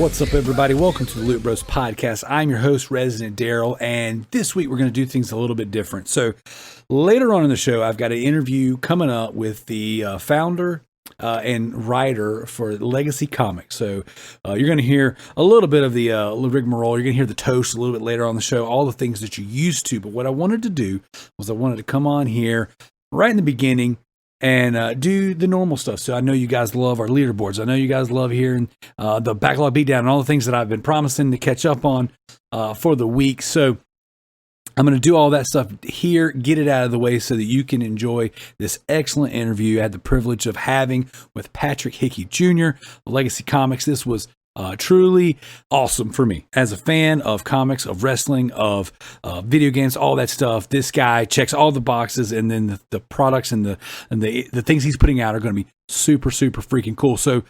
What's up, everybody? Welcome to the Loot Bros Podcast. I'm your host, Residentdarrell, and this week we're going to do things a little bit different. So later on in the show, I've got an interview coming up with the founder and writer for Legacy Comix. So you're going to hear a little bit of the rigmarole. You're going to hear the toast a little bit later on the show, all the things that you're used to. But what I wanted to do was I wanted to come on here right in the beginning and do the normal stuff. So I know you guys love our leaderboards. I know you guys love hearing the backlog beatdown and all the things that I've been promising to catch up on for the week. So I'm going to do all that stuff here, get it out of the way so that you can enjoy this excellent interview I had the privilege of having with Patrick Hickey Jr., Legacy Comix. This was truly awesome for me as a fan of comics, of wrestling, of video games, all that stuff. This guy checks all the boxes, and then the products and the things he's putting out are going to be super freaking cool. So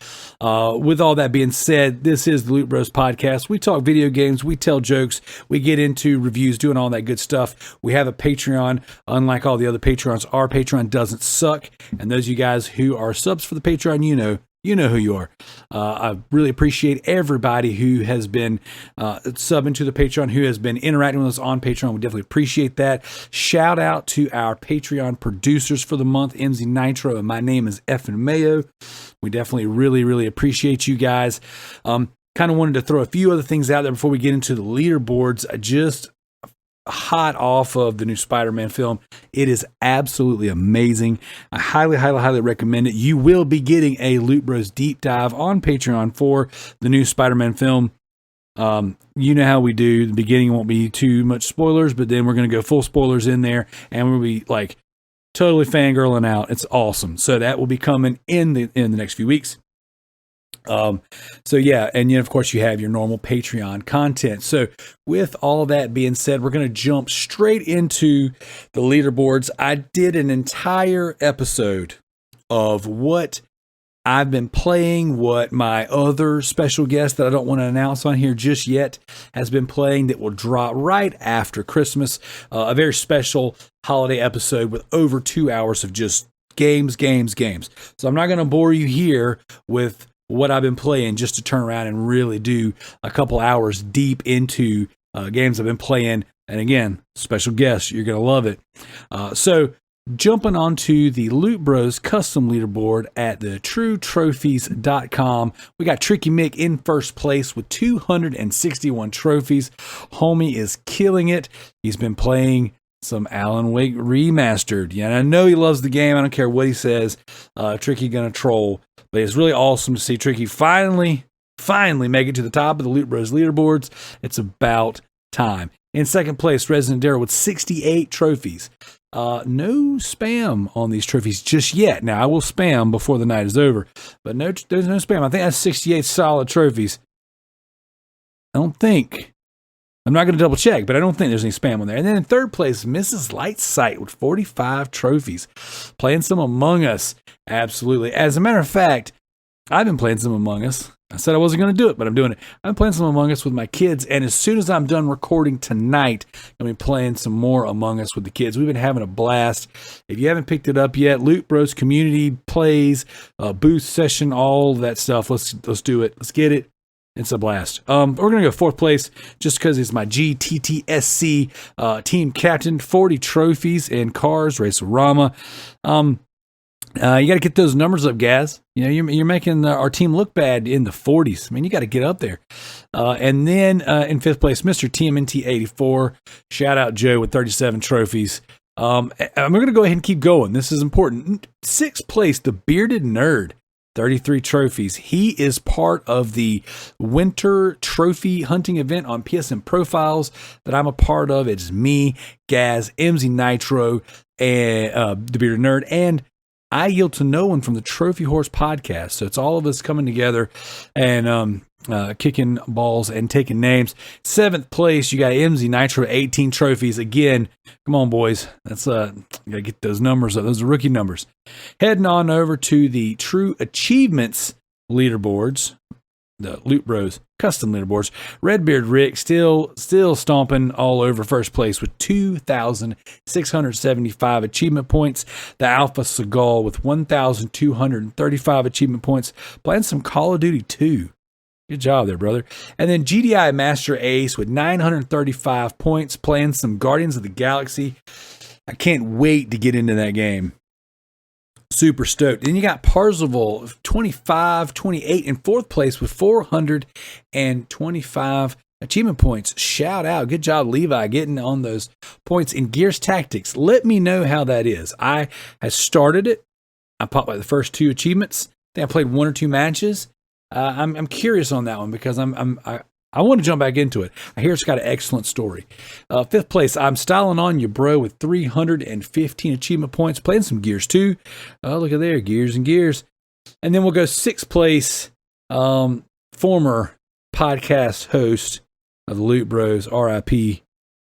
with all that being said, this is the Loot Bros Podcast. We talk video games, we tell jokes, we get into reviews, doing all that good stuff. We have a Patreon. Unlike all the other Patreons, our Patreon doesn't suck. And those of you guys who are subs for the Patreon, you know who you are. I really appreciate everybody who has been subbing to the Patreon, who has been interacting with us on Patreon. We definitely appreciate that. Shout out to our Patreon producers for the month, MZ Nitro, and my name is Effin Mayo. We definitely really appreciate you guys. Kind of wanted to throw a few other things out there before we get into the leaderboards. Just hot off of the new Spider-Man film. It is absolutely amazing. I highly recommend it. You will be getting a Loot Bros deep dive on Patreon for the new Spider-Man film. You know how we do. The beginning won't be too much spoilers, but then we're going to go full spoilers in there, and we'll be like totally fangirling out. It's awesome. So that will be coming in the next few weeks. So yeah, and of course you have your normal Patreon content. So with all that being said, we're going to jump straight into the leaderboards. I did an entire episode of what I've been playing, what my other special guest that I don't want to announce on here just yet has been playing, that will drop right after Christmas. A very special holiday episode with over 2 hours of just games. So I'm not going to bore you here with what I've been playing, just to turn around and really do a couple hours deep into games I've been playing. And again, special guest, you're going to love it. So jumping onto the Loot Bros custom leaderboard at the TrueTrophies.com, we got Tricky Mick in first place with 261 trophies. Homie is killing it. He's been playing some Alan Wake Remastered. Yeah, and I know he loves the game. I don't care what he says. Tricky gonna troll. But it's really awesome to see Tricky finally make it to the top of the Loot Bros leaderboards. It's about time. In second place, Residentdarrell with 68 trophies. No spam on these trophies just yet. Now, I will spam before the night is over, but there's no spam. I think that's 68 solid trophies. I'm not going to double check, but I don't think there's any spam on there. And then in third place, Mrs. Lightsite with 45 trophies. Playing some Among Us. Absolutely. As a matter of fact, I've been playing some Among Us. I said I wasn't going to do it, but I'm doing it. I'm playing some Among Us with my kids, and as soon as I'm done recording tonight, I'm going to be playing some more Among Us with the kids. We've been having a blast. If you haven't picked it up yet, Loot Bros community plays, booth session, all that stuff. Let's do it. Let's get it. It's a blast. We're going to go fourth place just because it's my GTTSC team captain. 40 trophies in Cars Race-A-Rama. You got to get those numbers up, guys. You're making our team look bad in the 40s. I mean, you got to get up there. And then in fifth place, Mr. TMNT84. Shout out Joe with 37 trophies. I'm going to go ahead and keep going. This is important. Sixth place, the Bearded Nerd. 33 trophies. He is part of the winter trophy hunting event on PSN Profiles that I'm a part of. It's me, Gaz, MZ Nitro, and the Bearded Nerd, and I Yield to No One from the Trophy Horse podcast. So it's all of us coming together and kicking balls and taking names. Seventh place, you got MZ Nitro, 18 trophies. Again, come on, boys. That's gotta get those numbers up. Those are rookie numbers. Heading on over to the True Achievements leaderboards, the Loot Bros custom leaderboards. Redbeard Rick still stomping all over first place with 2,675 achievement points. The Alpha Seagal with 1,235 achievement points. Playing some Call of Duty 2. Good job there, brother. And then GDI Master Ace with 935 points, playing some Guardians of the Galaxy. I can't wait to get into that game. Super stoked. Then you got Parzival, 28 in fourth place with 425 achievement points. Shout out. Good job, Levi, getting on those points in Gears Tactics. Let me know how that is. I have started it. I popped like the first 2 achievements. I think I played 1 or 2 matches. I'm curious on that one because I want to jump back into it. I hear it's got an excellent story. Fifth place, I'm styling on you, bro, with 315 achievement points. Playing some Gears too. Oh, look at there, Gears and Gears. And then we'll go 6th place, former podcast host of the Loot Bros, RIP. We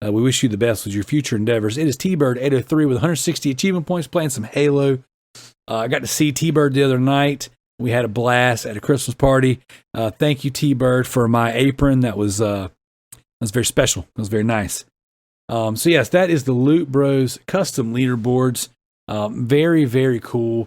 wish you the best with your future endeavors. It is T-Bird 803 with 160 achievement points, playing some Halo. I got to see T-Bird the other night. We had a blast at a Christmas party. Thank you, T-Bird, for my apron. That was very special. It was very nice. So yes, that is the Loot Bros custom leaderboards. Very, very cool.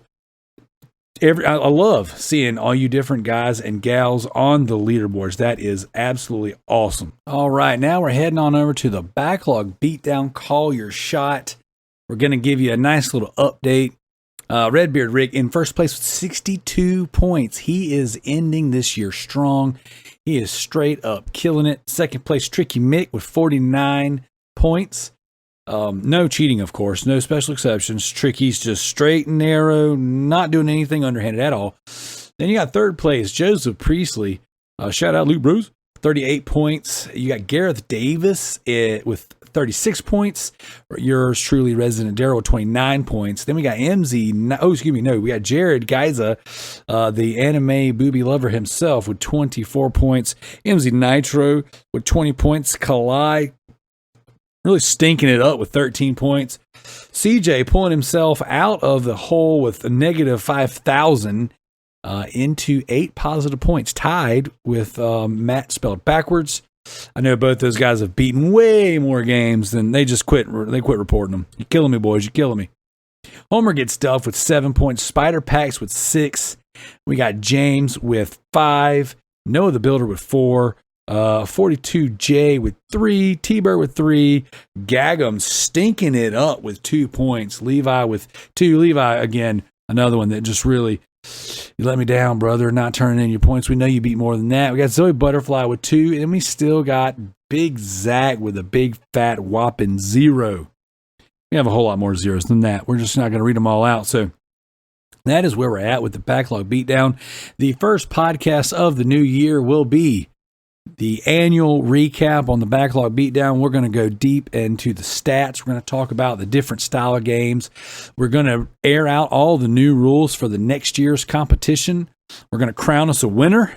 I love seeing all you different guys and gals on the leaderboards. That is absolutely awesome. All right, now we're heading on over to the backlog beatdown. Call your shot. We're going to give you a nice little update. Redbeard Rick in first place with 62 points. He is ending this year strong. He is straight up killing it. Second place, Tricky Mick with 49 points. No cheating, of course. No special exceptions. Tricky's just straight and narrow, not doing anything underhanded at all. Then you got third place, Joseph Priestley. Shout out, Luke Bruce, 38 points. You got Gareth Davis with 36 points. Yours truly, Residentdarrell, with 29 points. Then we got we got Jared Geiza, the anime booby lover himself, with 24 points. MZ Nitro with 20 points. Kalai really stinking it up with 13 points. CJ pulling himself out of the hole with a negative 5,000 into 8 positive points, tied with Matt spelled backwards. I know both those guys have beaten way more games than they just quit. They quit reporting them. You're killing me, boys. You're killing me. Homer gets stuffed with 7 points. Spider Pax with 6. We got James with 5. Noah the Builder with 4. 42J with 3. T-Bird with 3. Gagum stinking it up with 2 points. Levi with 2. Levi, again, another one that just really, you let me down, brother, not turning in your points. We know you beat more than that. We got Zoe Butterfly with 2, and we still got Big Zach with a big fat whopping 0. We have a whole lot more zeros than that. We're just not going to read them all out. So that is where we're at with the backlog beatdown. The first podcast of the new year will be the annual recap on the backlog beatdown. We're going to go deep into the stats. We're going to talk about the different style of games. We're going to air out all the new rules for the next year's competition. We're going to crown us a winner.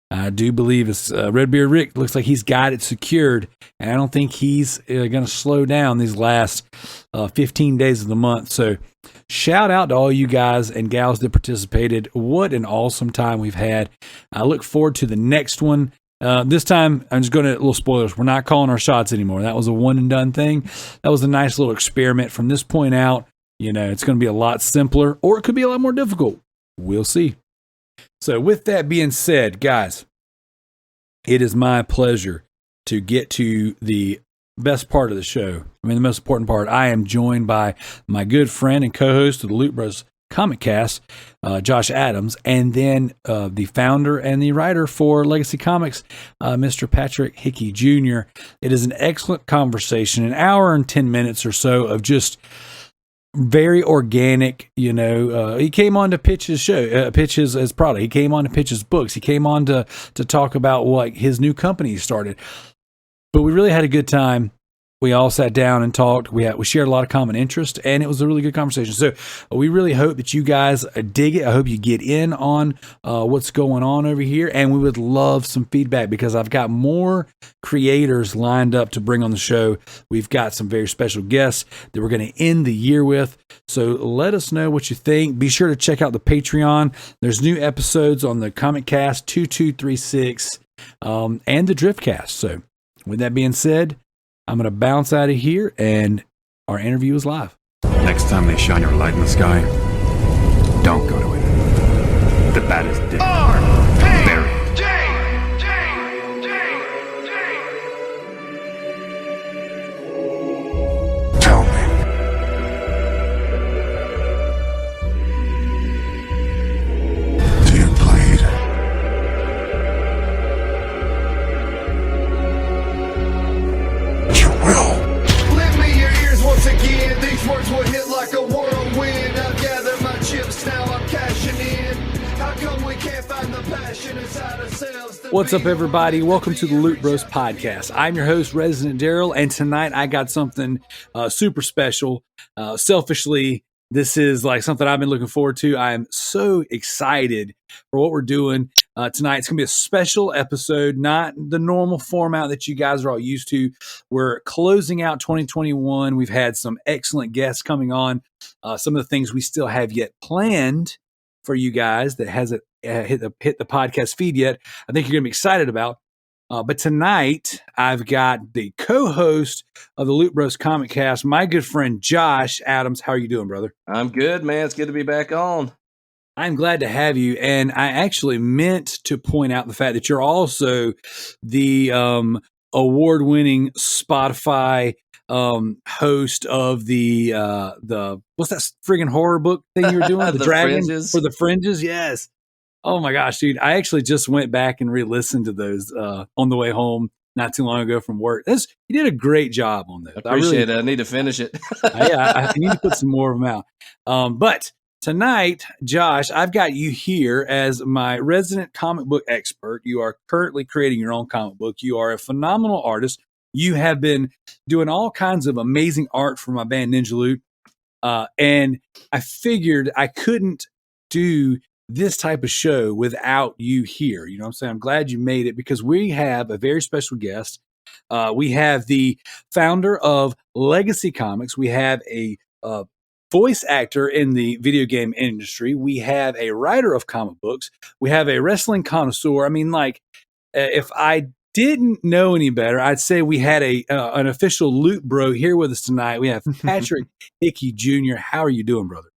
I do believe it's Redbeard Rick. Looks like he's got it secured, and I don't think he's going to slow down these last 15 days of the month. So shout out to all you guys and gals that participated. What an awesome time we've had. I look forward to the next one. This time, I'm just going to, little spoilers, we're not calling our shots anymore. That was a one and done thing. That was a nice little experiment. From this point out, it's going to be a lot simpler, or it could be a lot more difficult. We'll see. So with that being said, guys, it is my pleasure to get to the best part of the show. I mean, the most important part. I am joined by my good friend and co-host of the Loot Bros Comic Cast, Josh Adams, and then the founder and the writer for Legacy Comix, Mr. Patrick Hickey Jr. It is an excellent conversation, an hour and 10 minutes or so of just very organic. He came on to pitch his show, pitch his product. He came on to pitch his books. He came on to talk about what his new company started. But we really had a good time. We all sat down and talked. We shared a lot of common interest, and it was a really good conversation. So we really hope that you guys dig it. I hope you get in on what's going on over here, and we would love some feedback because I've got more creators lined up to bring on the show. We've got some very special guests that we're going to end the year with. So let us know what you think. Be sure to check out the Patreon. There's new episodes on the Comic Cast 2236 and the Driftcast. So with that being said, I'm going to bounce out of here, and our interview is live. Next time they shine your light in the sky, don't go to it. The bat is dead. What's up, everybody? Welcome to the Loot Bros podcast. I'm your host, Residentdarrell, and tonight I got something super special. Selfishly, this is like something I've been looking forward to. I am so excited for what we're doing tonight. It's going to be a special episode, not the normal format that you guys are all used to. We're closing out 2021. We've had some excellent guests coming on. Some of the things we still have yet planned for you guys that hasn't hit the podcast feed yet, I think you're going to be excited about. But tonight, I've got the co-host of the Loot Bros Comic Cast, my good friend Josh Adams. How are you doing, brother? I'm good, man. It's good to be back on. I'm glad to have you. And I actually meant to point out the fact that you're also the award-winning Spotify host of the what's that friggin' horror book thing you were doing? The Dragon Fringes. For the Fringes, yes. Oh my gosh, dude! I actually just went back and re-listened to those on the way home not too long ago from work. You did a great job on those. I appreciate it. I need to finish it. I need to put some more of them out. But tonight, Josh, I've got you here as my resident comic book expert. You are currently creating your own comic book. You are a phenomenal artist. You have been doing all kinds of amazing art for my band Ninja Loot. And I figured I couldn't do this type of show without you here. You know what I'm saying? I'm glad you made it because we have a very special guest. We have the founder of Legacy Comix. We have a voice actor in the video game industry. We have a writer of comic books. We have a wrestling connoisseur. I mean, like, if I didn't know any better, I'd say we had an official Loot Bro here with us tonight. We have Patrick Hickey Jr. How are you doing, brother?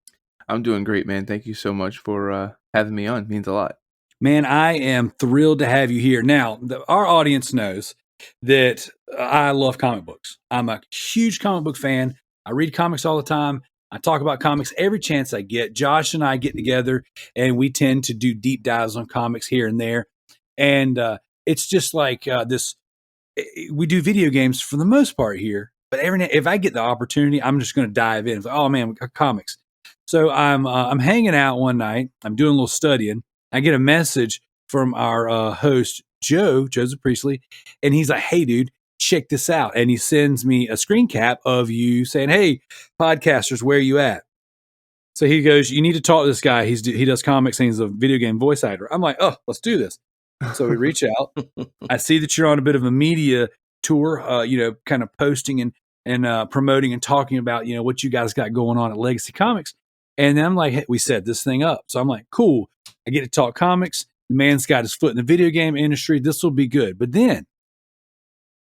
I'm doing great, man. Thank you so much for having me on. It means a lot. Man, I am thrilled to have you here. Now, our audience knows that I love comic books. I'm a huge comic book fan. I read comics all the time. I talk about comics every chance I get. Josh and I get together, and we tend to do deep dives on comics here and there. And it's just like this. We do video games for the most part here, but if I get the opportunity, I'm just going to dive in. Oh man, we got comics. So I'm hanging out one night. I'm doing a little studying. I get a message from our host, Joseph Priestley, and he's like, "Hey, dude, check this out." And he sends me a screen cap of you saying, "Hey, podcasters, where are you at?" So he goes, "You need to talk to this guy. He does comics and he's a video game voice actor." I'm like, "Oh, let's do this." So we reach out. I see that you're on a bit of a media tour, kind of posting and promoting and talking about, what you guys got going on at Legacy Comix. And then I'm like, hey, we set this thing up. So I'm like, cool. I get to talk comics. The man's got his foot in the video game industry. This will be good. But then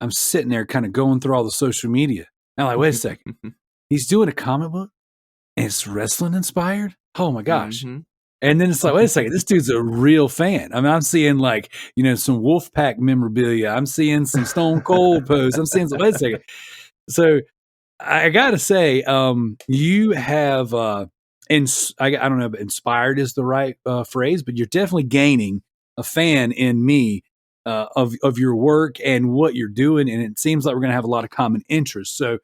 I'm sitting there kind of going through all the social media. I'm like, wait a second. He's doing a comic book and it's wrestling inspired? Oh my gosh. Mm-hmm. And then it's like, wait a second, this dude's a real fan. I mean, I'm seeing like, some Wolfpack memorabilia. I'm seeing some Stone Cold posts. I'm seeing some, wait a second. So I got to say, you have, I don't know if inspired is the right phrase, but you're definitely gaining a fan in me of your work and what you're doing. And it seems like we're going to have a lot of common interests. So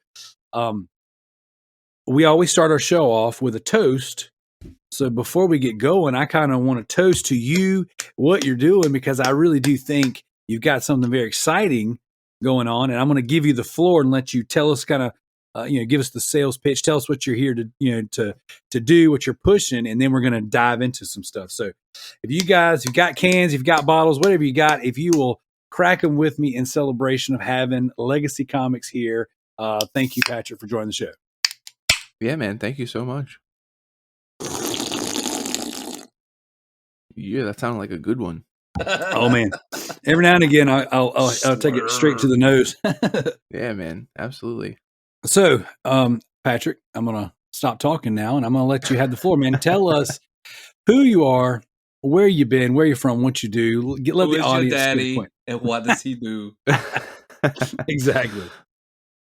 we always start our show off with a toast. So before we get going, I kind of want to toast to you, what you're doing, because I really do think you've got something very exciting going on. And I'm going to give you the floor and let you tell us kind of, give us the sales pitch. Tell us what you're here to do, what you're pushing, and then we're going to dive into some stuff. So if you guys, you've got cans, you've got bottles, whatever you got, if you will crack them with me in celebration of having Legacy Comix here. Thank you, Patrick, for joining the show. Yeah, man. Thank you so much. Yeah, that sounded like a good one. Oh man! Every now and again, I'll take it straight to the nose. Yeah, man. Absolutely. So, Patrick, I'm gonna stop talking now, and I'm gonna let you have the floor, man. Tell us who you are, where you been, where you're from, what you do. Let the audience your daddy, and what does he do? Exactly.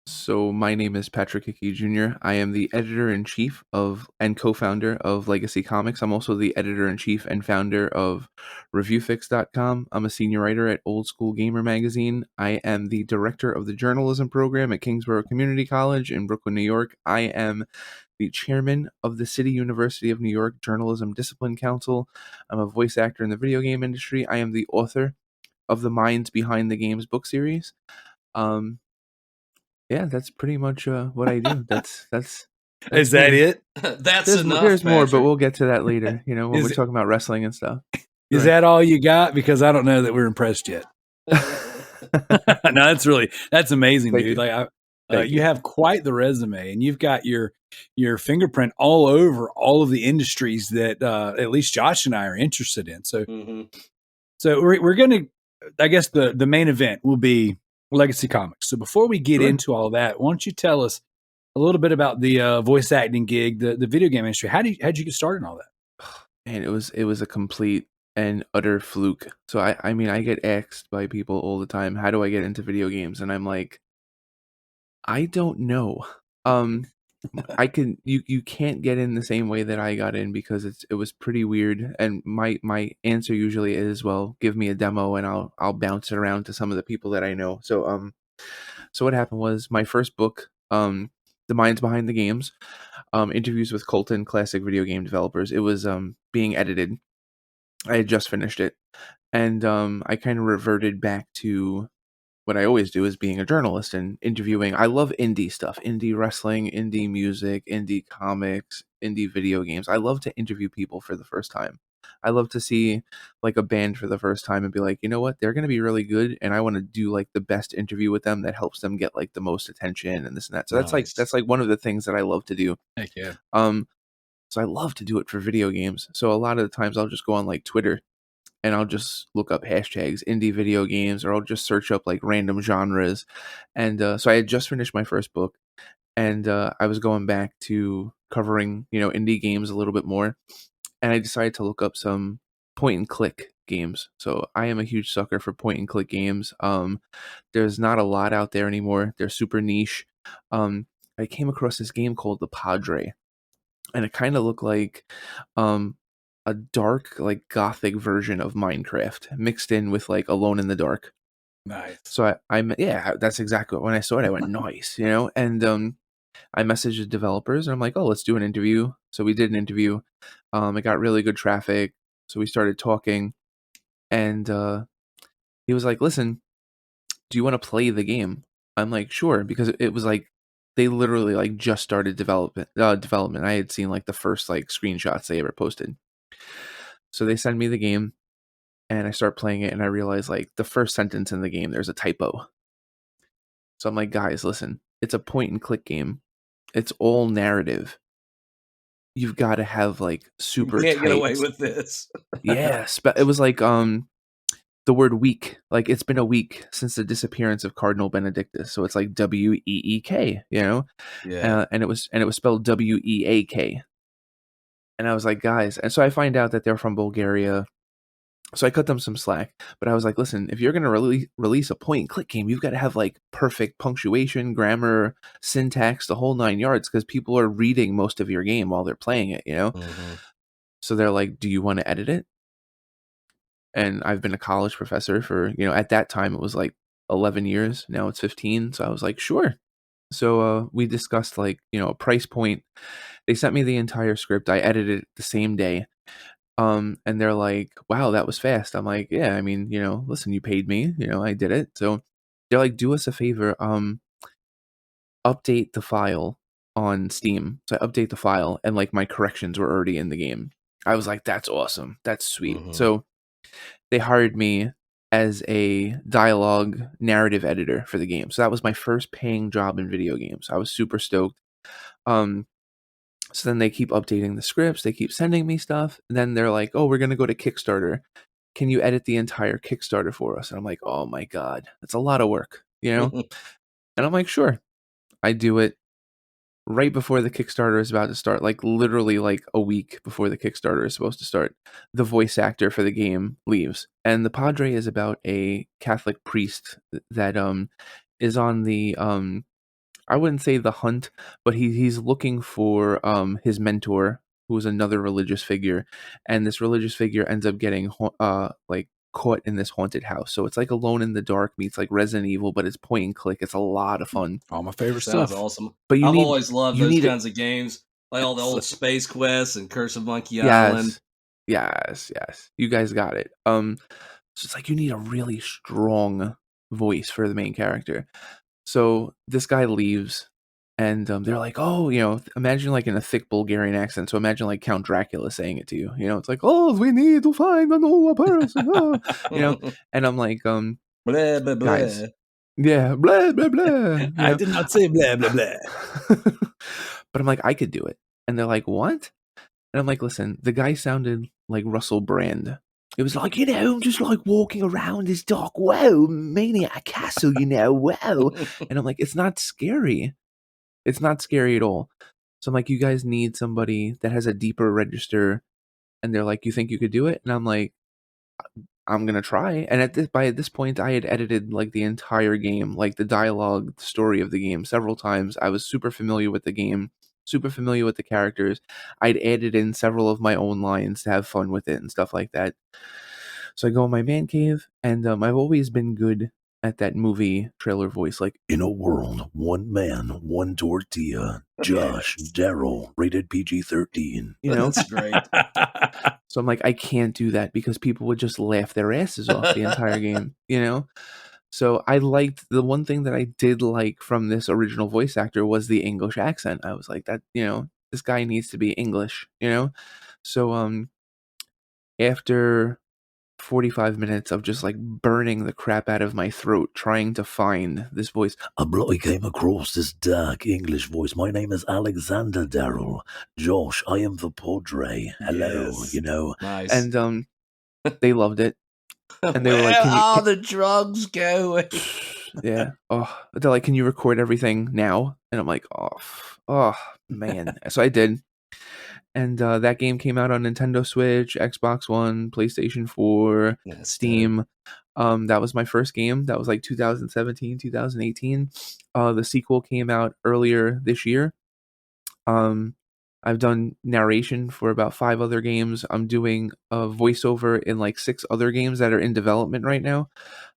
So my name is Patrick Hickey Jr. I am the editor-in-chief and co-founder of Legacy Comix. I'm also the editor-in-chief and founder of ReviewFix.com. I'm a senior writer at Old School Gamer magazine. I am the director of the journalism program at Kingsborough Community College in Brooklyn, New York. I am the chairman of the City University of New York Journalism Discipline Council. I'm a voice actor in the video game industry. I am the author of the minds behind the games book series. Yeah, that's pretty much what I do. That's Is that me. it? That's enough. There's more, but Patrick. we'll get to that later. You know, when Is we're it- talking about wrestling and stuff. Is Sure. that all you got? Because I don't know that we're impressed yet. No, that's amazing, Thank dude. you. Like Thank you you. have quite the resume, and you've got your fingerprint all over all of the industries that at least Josh and I are interested in. So Mhm. so we're gonna, I guess the main event will be Legacy Comics. So before we get Sure. into all that, why don't you tell us a little bit about the voice acting gig, the video game industry? How'd you get started in all that? And it was a complete and utter fluke. So I mean, I get asked by people all the time, how do I get into video games? And I'm like, I don't know. I can you can't get in the same way that I got in because it was pretty weird. And my answer usually is, well, give me a demo and I'll bounce it around to some of the people that I know. So what happened was my first book, The Minds Behind the Games, interviews with Colton classic video game developers. It was being edited. I had just finished it, and I kind of reverted back to what I always do, is being a journalist and interviewing. I love indie stuff, indie wrestling, indie music, indie comics, indie video games. I love to interview people for the first time. I love to see like a band for the first time and be like, you know what, they're going to be really good, and I want to do like the best interview with them that helps them get like the most attention and this and that. So Nice. that's like one of the things that I love to do. Heck yeah. So I love to do it for video games. So a lot of the times I'll just go on like Twitter and I'll just look up hashtags indie video games, or I'll just search up like random genres. And so I had just finished my first book, and I was going back to covering, you know, indie games a little bit more. And I decided to look up some point and click games. So I am a huge sucker for point and click games. There's not a lot out there anymore. They're super niche. I came across this game called The Padre, and it kind of looked like a dark, like gothic version of Minecraft mixed in with like Alone in the Dark. Nice. So I'm yeah, that's exactly when I saw it. I went nice, you know, and I messaged the developers and I'm like, oh, let's do an interview. So we did an interview. It got really good traffic, so we started talking, and he was like, listen, do you want to play the game? I'm like, sure, because it was like they literally like just started development. I had seen like the first like screenshots they ever posted. So they send me the game, and I start playing it, and I realize like the first sentence in the game there's a typo. So I'm like, guys, listen, it's a point and click game. It's all narrative. You've got to have like You super can't tight. get away with this. Yeah, it was like the word week. Like it's been a week since the disappearance of Cardinal Benedictus, so it's like WEEK, you know. Yeah. And it was spelled WEAK. And I was like, guys, and so I find out that they're from Bulgaria. So I cut them some slack, but I was like, listen, if you're going to release a point and click game, you've got to have like perfect punctuation, grammar, syntax, the whole 9 yards, because people are reading most of your game while they're playing it, you know? Mhm. So they're like, do you want to edit it? And I've been a college professor for, you know, at that time it was like 11 years. Now it's 15. So I was like, sure. So we discussed like, you know, a price point. They sent me the entire script. I edited it the same day. And they're like, wow, that was fast. I'm like, yeah, I mean, you know, listen, you paid me, you know, I did it. So they're like, do us a favor, update the file on Steam. So I update the file, and like my corrections were already in the game. I was like, that's awesome. That's sweet. Mhm. So they hired me as a dialogue narrative editor for the game. So that was my first paying job in video games. I was super stoked. So then they keep updating the scripts, they keep sending me stuff, and then they're like, oh, we're going to go to Kickstarter. Can you edit the entire Kickstarter for us? And I'm like, oh my God, that's a lot of work, you know? And I'm like, sure. I do it right before the Kickstarter is about to start, like literally like a week before the Kickstarter is supposed to start. The voice actor for the game leaves. And the Padre is about a Catholic priest that is on the I wouldn't say the hunt, but he's looking for his mentor, who is another religious figure, and this religious figure ends up getting like caught in this haunted house. So it's like Alone in the Dark meets like Resident Evil, but it's point and click. It's a lot of fun. All my favorite Sounds stuff. awesome. But I've always loved you those need kinds of games, like all the old Space Quest and Curse of Monkey yes, Island. yes. You guys got it. So it's like you need a really strong voice for the main character. So this guy leaves, and they're like, "Oh, imagine like in a thick Bulgarian accent. So imagine like Count Dracula saying it to you. It's like, oh, we need to find a new person. And I'm like, Blah, blah, guys, blah. yeah, blah blah blah. I did not say blah blah blah. But I'm like, I could do it, and they're like, what? And I'm like, listen, the guy sounded like Russell Brand. It was like, I'm just like walking around this dark, maniac castle, wow. And I'm like, it's not scary. It's not scary at all. So I'm like, you guys need somebody that has a deeper register. And they're like, you think you could do it? And I'm like, I'm gonna try. And by this point, I had edited like the entire game, like the dialogue, the story of the game several times. I was super familiar with the game, super familiar with the characters. I'd added in several of my own lines to have fun with it and stuff like that. So I go in my man cave, and I've always been good at that movie trailer voice, like, in a world, one man, one tortilla. Josh, Darrell, rated PG-13. That's great. So I'm like, I can't do that because people would just laugh their asses off the entire game, So I liked the one thing that I did like from this original voice actor was the English accent. I was like, that, this guy needs to be English, So after 45 minutes of just like burning the crap out of my throat trying to find this voice, I bloody came across this dark English voice. My name is Alexander Darrell. Josh, I am the Padre. Hello, Yes. Nice. And they loved it. And they were like, where are the drugs going? Yeah. Oh, they're like, can you record everything now? And I'm like, oh man. So I did. And that game came out on Nintendo Switch, Xbox One, PlayStation 4, Steam. That was my first game. That was like 2017, 2018. The sequel came out earlier this year. I've done narration for about 5 other games. I'm doing a voiceover in like 6 other games that are in development right now.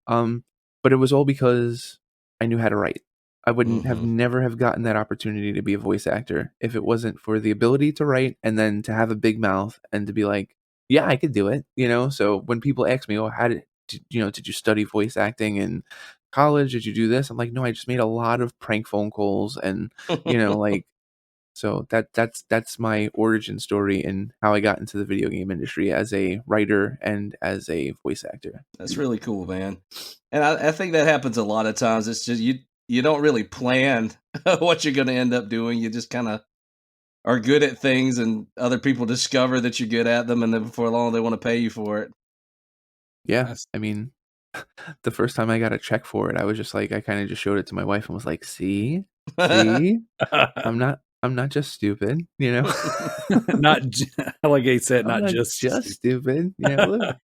But it was all because I knew how to write. I wouldn't have never have gotten that opportunity to be a voice actor if it wasn't for the ability to write and then to have a big mouth and to be like, yeah, I could do it, So when people ask me, oh, how did you study voice acting in college? Did you do this? I'm like, no, I just made a lot of prank phone calls and, like, so that's my origin story and how I got into the video game industry as a writer and as a voice actor. That's really cool, man. And I think that happens a lot of times. It's just you don't really plan what you're going to end up doing. You just kind of are good at things, and other people discover that you're good at them, and then before long they want to pay you for it. Yeah, I mean, the first time I got a check for it, I was just like, I kind of just showed it to my wife and was like, see, I'm not just stupid, Not like he said, I'm not just stupid. Look.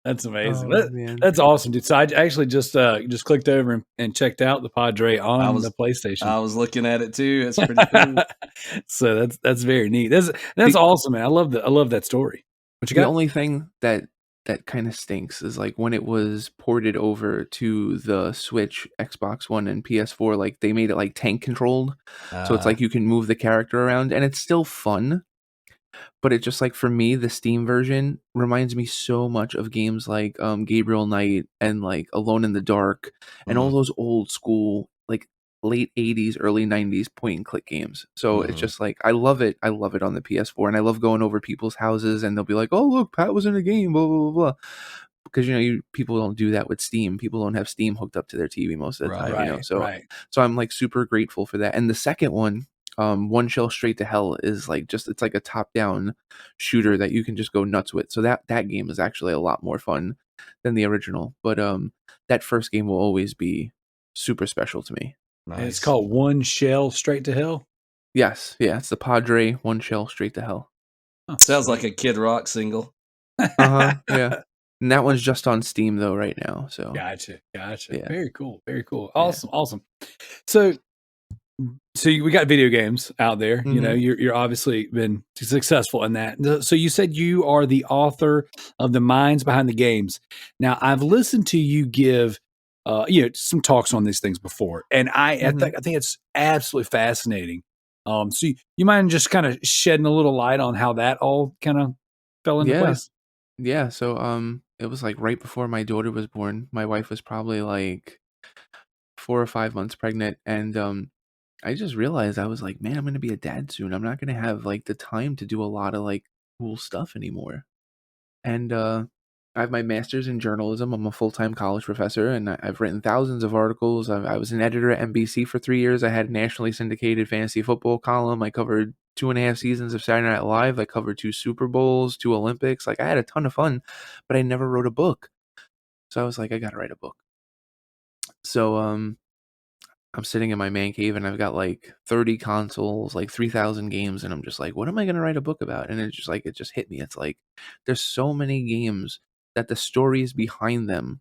That's amazing. Man. That's awesome, dude. So I actually just clicked over and checked out the Padre on the PlayStation. I was looking at it too. It's pretty cool. So that's very neat. That's awesome, man. I love that story. What you got? The only thing that kind of stinks is like when it was ported over to the Switch, Xbox One, and PS4, like they made it like tank controlled. So it's like you can move the character around and it's still fun. But it just like for me, the Steam version reminds me so much of games like Gabriel Knight and like Alone in the Dark and all those old school like late 80s, early 90s point and click games. So it's just like I love it. I love it on the PS4 and I love going over people's houses and they'll be like, "Oh, look, Pat was in a game, blah blah blah blah." Because people don't do that with Steam. People don't have Steam hooked up to their TV most of the time, So I'm like super grateful for that. And the second one, One Shell Straight to Hell is like it's like a top-down shooter that you can just go nuts with. So that game is actually a lot more fun than the original. But that first game will always be super special to me. Nice. And it's called One Shell Straight to Hell? Yes. Yeah, it's the Padre One Shell Straight to Hell. Oh, sounds like a Kid Rock single. Yeah. And that one's just on Steam though right now. So Gotcha. Yeah. Very cool. Awesome. So we got video games out there. You're obviously been successful in that. So you said you are the author of the minds behind the games. Now I've listened to you give some talks on these things before, and I think it's absolutely fascinating. So you mind just kind of shedding a little light on how that all kind of fell into place? Yeah. So it was like right before my daughter was born. My wife was probably like 4 or 5 months pregnant, and I just realized I was like, man, I'm gonna be a dad soon. I'm not gonna have like the time to do a lot of like cool stuff anymore. And I have my master's in journalism. I'm a full-time college professor, and I've written thousands of articles. I was an editor at NBC for 3 years. I had a nationally syndicated fantasy football column. I covered 2.5 seasons of Saturday Night Live. I covered 2 Super Bowls, 2 Olympics. Like, I had a ton of fun, but I never wrote a book. So I was like, I gotta write a book. So I'm sitting in my man cave, and I've got like 30 consoles, like 3,000 games, and I'm just like, what am I gonna write a book about? And it's just like, it just hit me. It's like, there's so many games that the stories behind them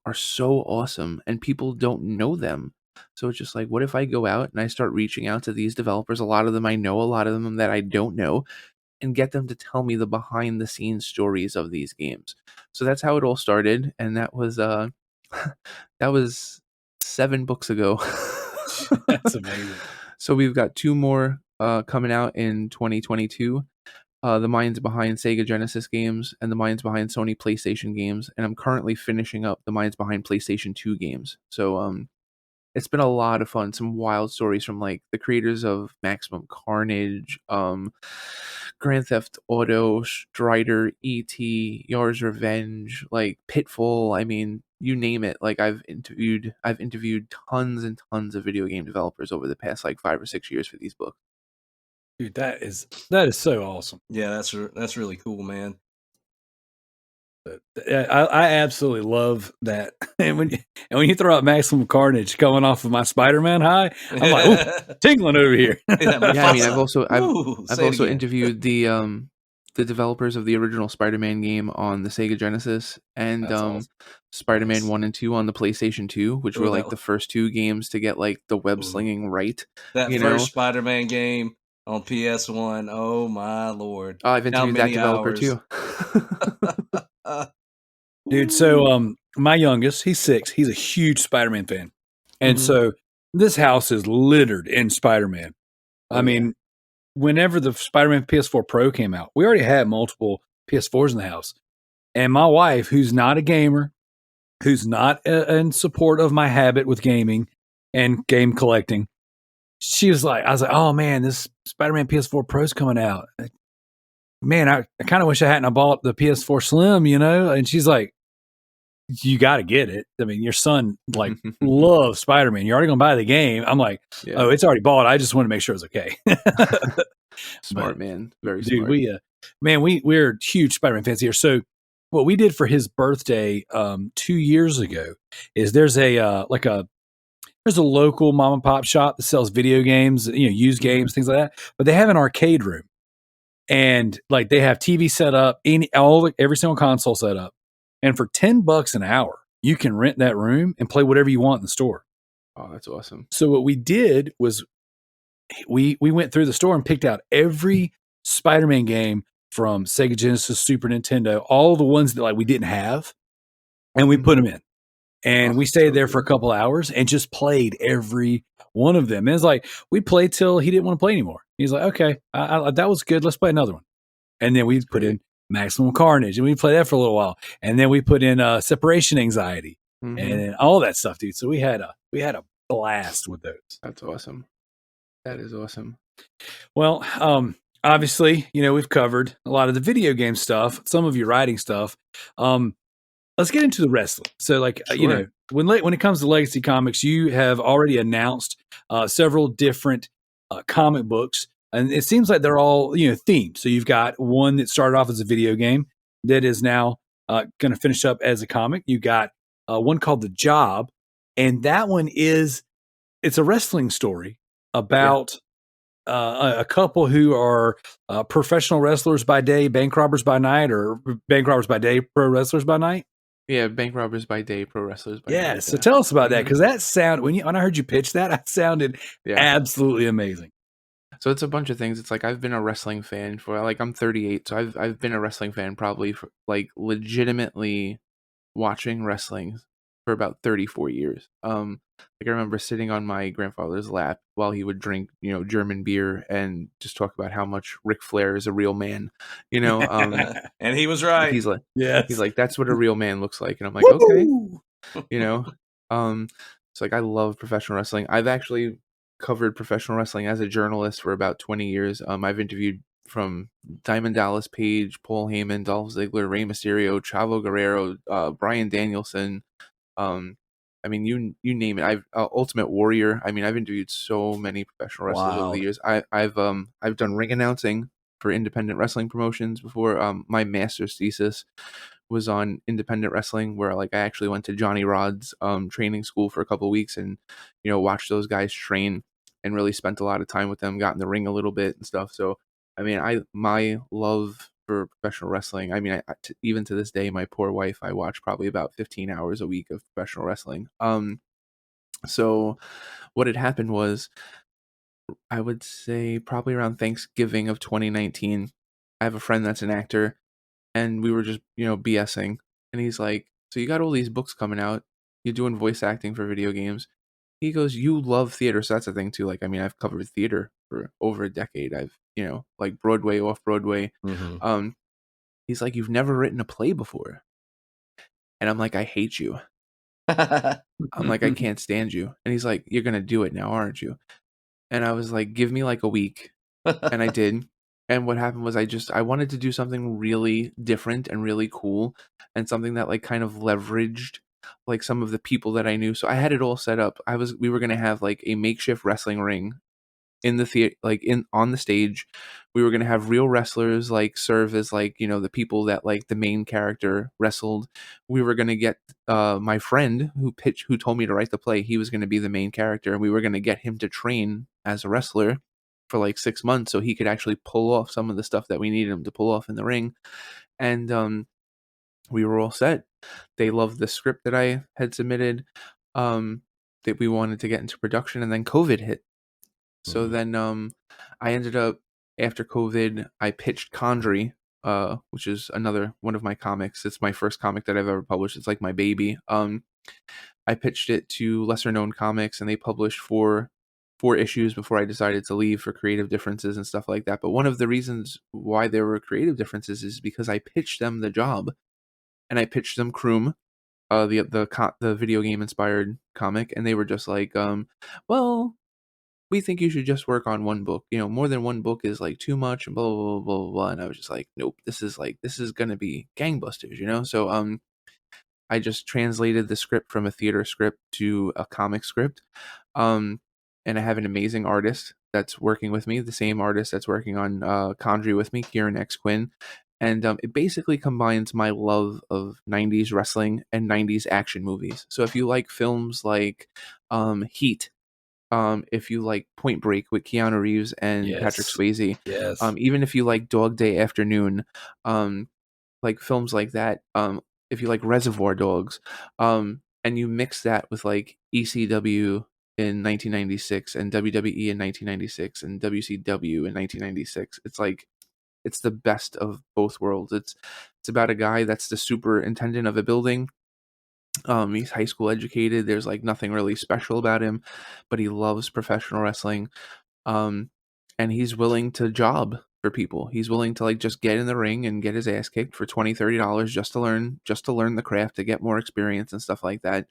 are so awesome, and people don't know them. So it's just like, what if I go out and I start reaching out to these developers? A lot of them I know, a lot of them that I don't know, and get them to tell me the behind the scenes stories of these games. So that's how it all started, and that was that was 7 books ago. That's amazing. So we've got 2 more coming out in 2022. The minds behind Sega Genesis games and the minds behind Sony PlayStation games, and I'm currently finishing up the minds behind PlayStation 2 games. So it's been a lot of fun. Some wild stories from like the creators of Maximum Carnage, Grand Theft Auto, Strider, E.T., Yar's Revenge, like Pitfall. I mean, you name it. Like I've interviewed tons and tons of video game developers over the past like 5 or 6 years for these books. Dude, that is so awesome. Yeah, that's really cool, man. I absolutely love that. And when you throw out Maximum Carnage coming off of my Spider-Man high, I'm like, ooh, tingling over here. Yeah, I mean, I've also again. interviewed the developers of the original Spider-Man game on the Sega Genesis, and That's awesome. Spider-Man Nice. 1 and 2 on the PlayStation 2, which Ooh, were that like was- the first 2 games to get like the web slinging right. That you first know? Spider-Man game on PS1. Oh my lord! Oh, I've How interviewed that many developer hours? too. Dude, so my youngest, he's 6. He's a huge Spider-Man fan. And Mhm. so this house is littered in Spider-Man. I mean, whenever the Spider-Man PS4 Pro came out, we already had multiple PS4s in the house. And my wife, who's not a gamer, who's not in support of my habit with gaming and game collecting, I was like, oh man, this Spider-Man PS4 Pro's coming out. Man, I kind of wish I hadn't bought the PS4 Slim, And she's like, you got to get it. I mean, your son like loves Spider-Man. You're already going to buy the game. I'm like, oh, it's already bought. I just want to make sure it's okay. Smart, man. Very dude, smart. we're huge Spider-Man fans here. So what we did for his birthday 2 years ago is there's a local mom and pop shop that sells video games, used games, things like that. But they have an arcade room, and like they have TV set up, every single console set up. And for $10 an hour, you can rent that room and play whatever you want in the store. Oh, that's awesome. So what we did was we went through the store and picked out every Spider-Man game from Sega Genesis, Super Nintendo, all the ones that like we didn't have, and we put them in. And we stayed there for a couple hours and just played every one of them. And it's like we played till he didn't want to play anymore. He's like, okay, that was good. Let's play another one. And then we put in Maximum Carnage, and we played that for a little while. And then we put in Separation Anxiety and all that stuff, dude. So we had a blast with those. That's awesome. That is awesome. Well, obviously, we've covered a lot of the video game stuff, some of your writing stuff. Let's get into the wrestling. So, like, when it comes to Legacy Comix, you have already announced several different comic books. And it seems like they're all, themed. So you've got one that started off as a video game that is now going to finish up as a comic. You got one called The Job, and that one it's a wrestling story about a couple who are professional wrestlers by day, bank robbers by night, or bank robbers by day, pro wrestlers by night. Yeah, bank robbers by day, pro wrestlers by night. Yeah, so tell us about that, because that sound when I heard you pitch that sounded absolutely amazing. So it's a bunch of things. It's like I've been a wrestling fan for like I'm 38, so I've been a wrestling fan probably for like legitimately watching wrestling for about 34 years. Like I remember sitting on my grandfather's lap while he would drink, German beer and just talk about how much Ric Flair is a real man, And he was right. he's like, Yes. that's what a real man looks like. And I'm like, okay, you know, it's like, I love professional wrestling. I've actually covered professional wrestling as a journalist for about 20 years. I've interviewed from Diamond Dallas Page, Paul Heyman, Dolph Ziggler, Rey Mysterio, Chavo Guerrero, Bryan Danielson. I mean, you name it. I've Ultimate Warrior. I mean, I've interviewed so many professional wrestlers over Wow. the years. I've done ring announcing for independent wrestling promotions before. My master's thesis was on independent wrestling, where like I actually went to Johnny Rod's training school for a couple of weeks and watched those guys train and really spent a lot of time with them, got in the ring a little bit and stuff. So I mean, my love for professional wrestling. I mean, even to this day, my poor wife, I watch probably about 15 hours a week of professional wrestling. So what had happened was, I would say probably around Thanksgiving of 2019, I have a friend that's an actor, and we were just, BSing, and he's like, "So you got all these books coming out, you're doing voice acting for video games." He goes, "You love theater." So that's the thing too. Like, I mean, I've covered theater for over a decade. I've, like Broadway, off Broadway. Mhm. He's like, "You've never written a play before." And I'm like, "I hate you." I'm like, "I can't stand you." And he's like, "You're going to do it now, aren't you?" And I was like, "Give me like a week." And I did. And what happened was I wanted to do something really different and really cool, and something that like kind of leveraged like some of the people that I knew. So I had it all set up. We were going to have like a makeshift wrestling ring in the theater, like in on the stage. We were going to have real wrestlers like serve as like, the people that like the main character wrestled. We were going to get my friend who told me to write the play. He was going to be the main character, and we were going to get him to train as a wrestler for like 6 months so he could actually pull off some of the stuff that we needed him to pull off in the ring. And we were all set. They loved the script that I had submitted, that we wanted to get into production, and then COVID hit. So Mhm. then I ended up, after COVID, I pitched Condry, which is another one of my comics. It's my first comic that I've ever published. It's like my baby. I pitched it to lesser known comics, and they published four issues before I decided to leave for creative differences and stuff like that. But one of the reasons why there were creative differences is because I pitched them the job, and I pitched them Kroom, the video game inspired comic, and they were just like, well, we think you should just work on one book. More than one book is like too much, and blah blah blah blah blah. And I was just like, nope, this is gonna be gangbusters. So I just translated the script from a theater script to a comic script. And I have an amazing artist that's working with me, the same artist that's working on Condry with me, Kieran X Quinn. And it basically combines my love of 90s wrestling and 90s action movies. So if you like films like Heat, if you like Point Break with Keanu Reeves and Patrick Yes. Swayze, Yes. even if you like Dog Day Afternoon, like films like that, if you like Reservoir Dogs, and you mix that with like ECW in 1996 and WWE in 1996 and WCW in 1996, it's the best of both worlds. It's about a guy that's the superintendent of a building. He's high school educated. There's like nothing really special about him, but he loves professional wrestling. Um, and he's willing to job for people. He's willing to like just get in the ring and get his ass kicked for $20-$30 just to learn the craft, to get more experience and stuff like that.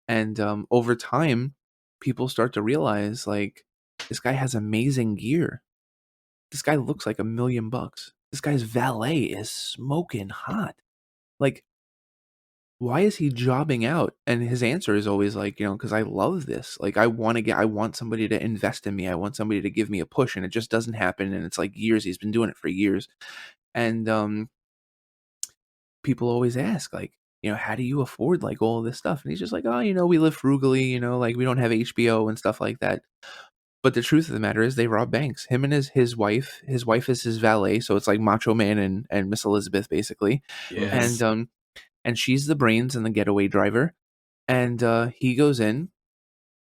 And over time, people start to realize like, this guy has amazing gear. This guy looks like $1,000,000. This guy's valet is smoking hot. Like, why is he jobbing out? And his answer is always like, because I love this. Like, I want somebody to invest in me. I want somebody to give me a push, and it just doesn't happen. And it's like years. He's been doing it for years. And people always ask, like, how do you afford like all of this stuff? And he's just like, oh, we live frugally, like we don't have HBO and stuff like that. But the truth of the matter is they rob banks. Him and his wife. His wife is his valet, so it's like Macho Man and Miss Elizabeth, basically. Yes. And she's the brains and the getaway driver. And he goes in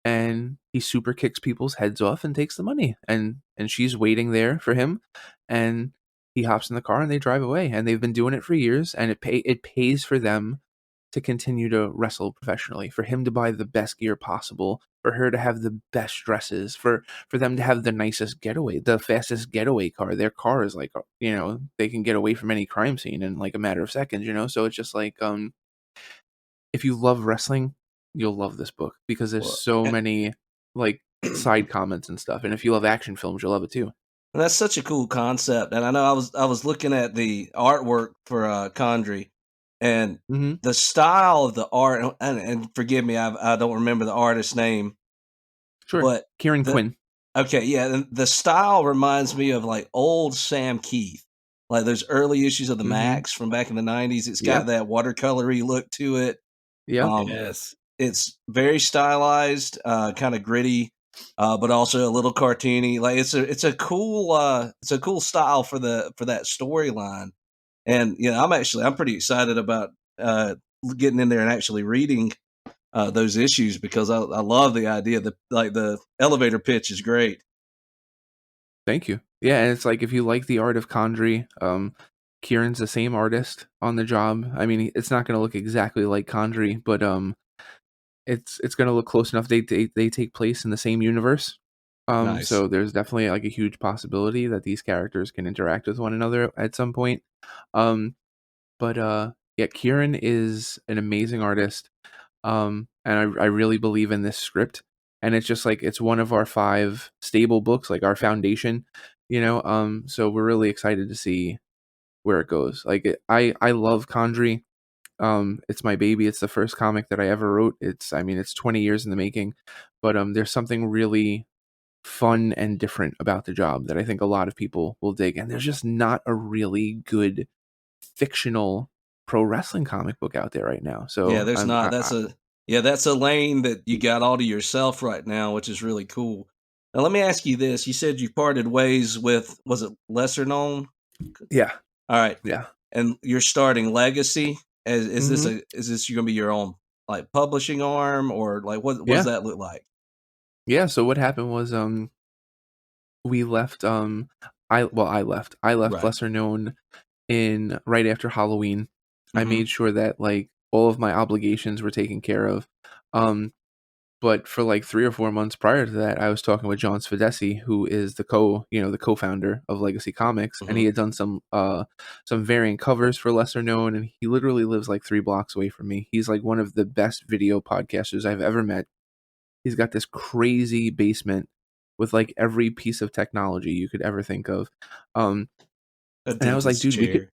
and he super kicks people's heads off and takes the money. And she's waiting there for him. And he hops in the car and they drive away. And they've been doing it for years. And it pays for them to continue to wrestle professionally, for him to buy the best gear possible, for her to have the best dresses, for them to have the nicest getaway, the fastest getaway car. Their car is like, they can get away from any crime scene in like a matter of seconds, so it's just like, if you love wrestling, you'll love this book, because there's Well, so many like side comments and stuff. And if you love action films, you'll love it too. And that's such a cool concept. And I know I was looking at the artwork for Condry, and Mm-hmm. the style of the art. And forgive me, I don't remember the artist's name, Sure. but Kieran Quinn. Okay, yeah, and the style reminds me of like old Sam Keith, like those early issues of the Max from back in the '90s. It's got that watercolory look to it. Yeah. Yes. It's very stylized, kind of gritty, but also a little cartoony. Like it's a cool style for that storyline. And I'm pretty excited about getting in there and actually reading those issues, because I love the idea that like the elevator pitch is great. Thank you. Yeah, and it's like, if you like the art of Condry, Kieran's the same artist on the job. I mean, it's not going to look exactly like Condry, but it's going to look close enough. They take place in the same universe. Nice. So there's definitely like a huge possibility that these characters can interact with one another at some point. But yeah, Kieran is an amazing artist. And I really believe in this script. And it's just like, it's one of our 5 stable books, like our foundation, so we're really excited to see where it goes. Like, I love Condry. It's my baby. It's the first comic that I ever wrote. It's 20 years in the making, but there's something really fun and different about the job that I think a lot of people will dig. And there's just not a really good fictional pro wrestling comic book out there right now. So Yeah, there's not. That's a lane that you got all to yourself right now, which is really cool. Now let me ask you this: you said you parted ways with, was it Lesser Known? Yeah. All right. Yeah. And you're starting Legacy. Is this going to be your own like publishing arm, or like what does that look like? Yeah, so what happened was we left I left Right. Lesser Known in right after Halloween. I Mhm. made sure that like all of my obligations were taken care of. But for like 3 or 4 months prior to that, I was talking with John Svedesi, who is the co-founder of Legacy Comix, and he had done some variant covers for Lesser Known, and he literally lives like 3 blocks away from me. He's like one of the best video podcasters I've ever met. He's got this crazy basement with like every piece of technology you could ever think of. And I was like, dude,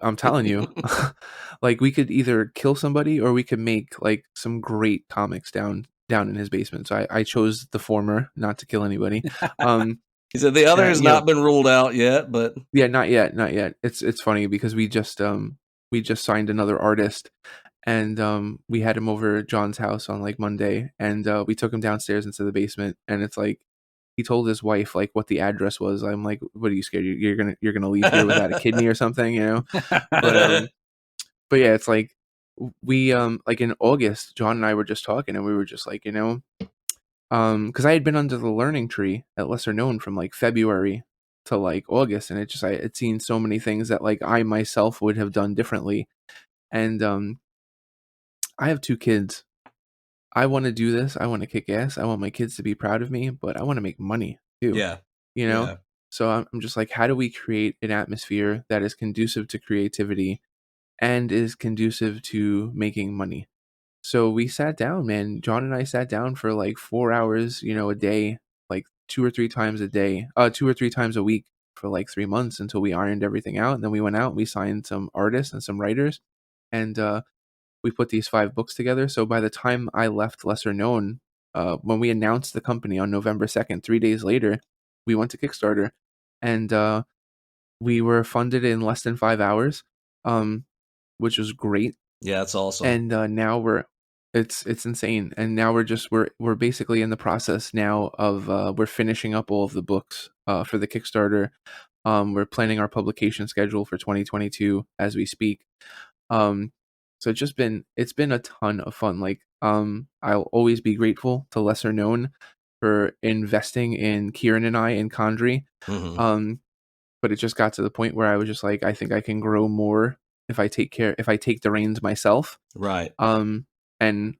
I'm telling you, like we could either kill somebody or we could make like some great comics down in his basement. So I chose the former, not to kill anybody. He said the other has not been ruled out yet, but yeah, not yet. It's funny because we just signed another artist, and we had him over at John's house on like Monday, and we took him downstairs into the basement, and it's like he told his wife like what the address was. I'm like, what are you scared? You're gonna leave here without a kidney or something, But yeah, it's like we like in August, John and I were just talking, and we were just like, because I had been under the learning tree at Lesser Known from like February to like August, and I had seen so many things that like I myself would have done differently. And I have 2 kids. I want to do this. I want to kick ass. I want my kids to be proud of me, but I want to make money too. yeah. So I'm just like, how do we create an atmosphere that is conducive to creativity and is conducive to making money? So we sat down, man. John and I sat down for like 4 hours, a day, like 2 or 3 times a day, 2 or 3 times a week for like 3 months until we ironed everything out. And then we went out and we signed some artists and some writers, and we put these 5 books together. So by the time I left Lesser Known, when we announced the company on November 2nd, 3 days later, we went to Kickstarter, and we were funded in less than 5 hours, which was great. Yeah, that's awesome. And now it's insane. And now we're basically in the process now of we're finishing up all of the books for the Kickstarter. We're planning our publication schedule for 2022 as we speak. So it's been a ton of fun. Like I'll always be grateful to Lesser Known for investing in Kieran and I in Condry. But it just got to the point where I was just like, I think I can grow more if I take the reins myself. Right. And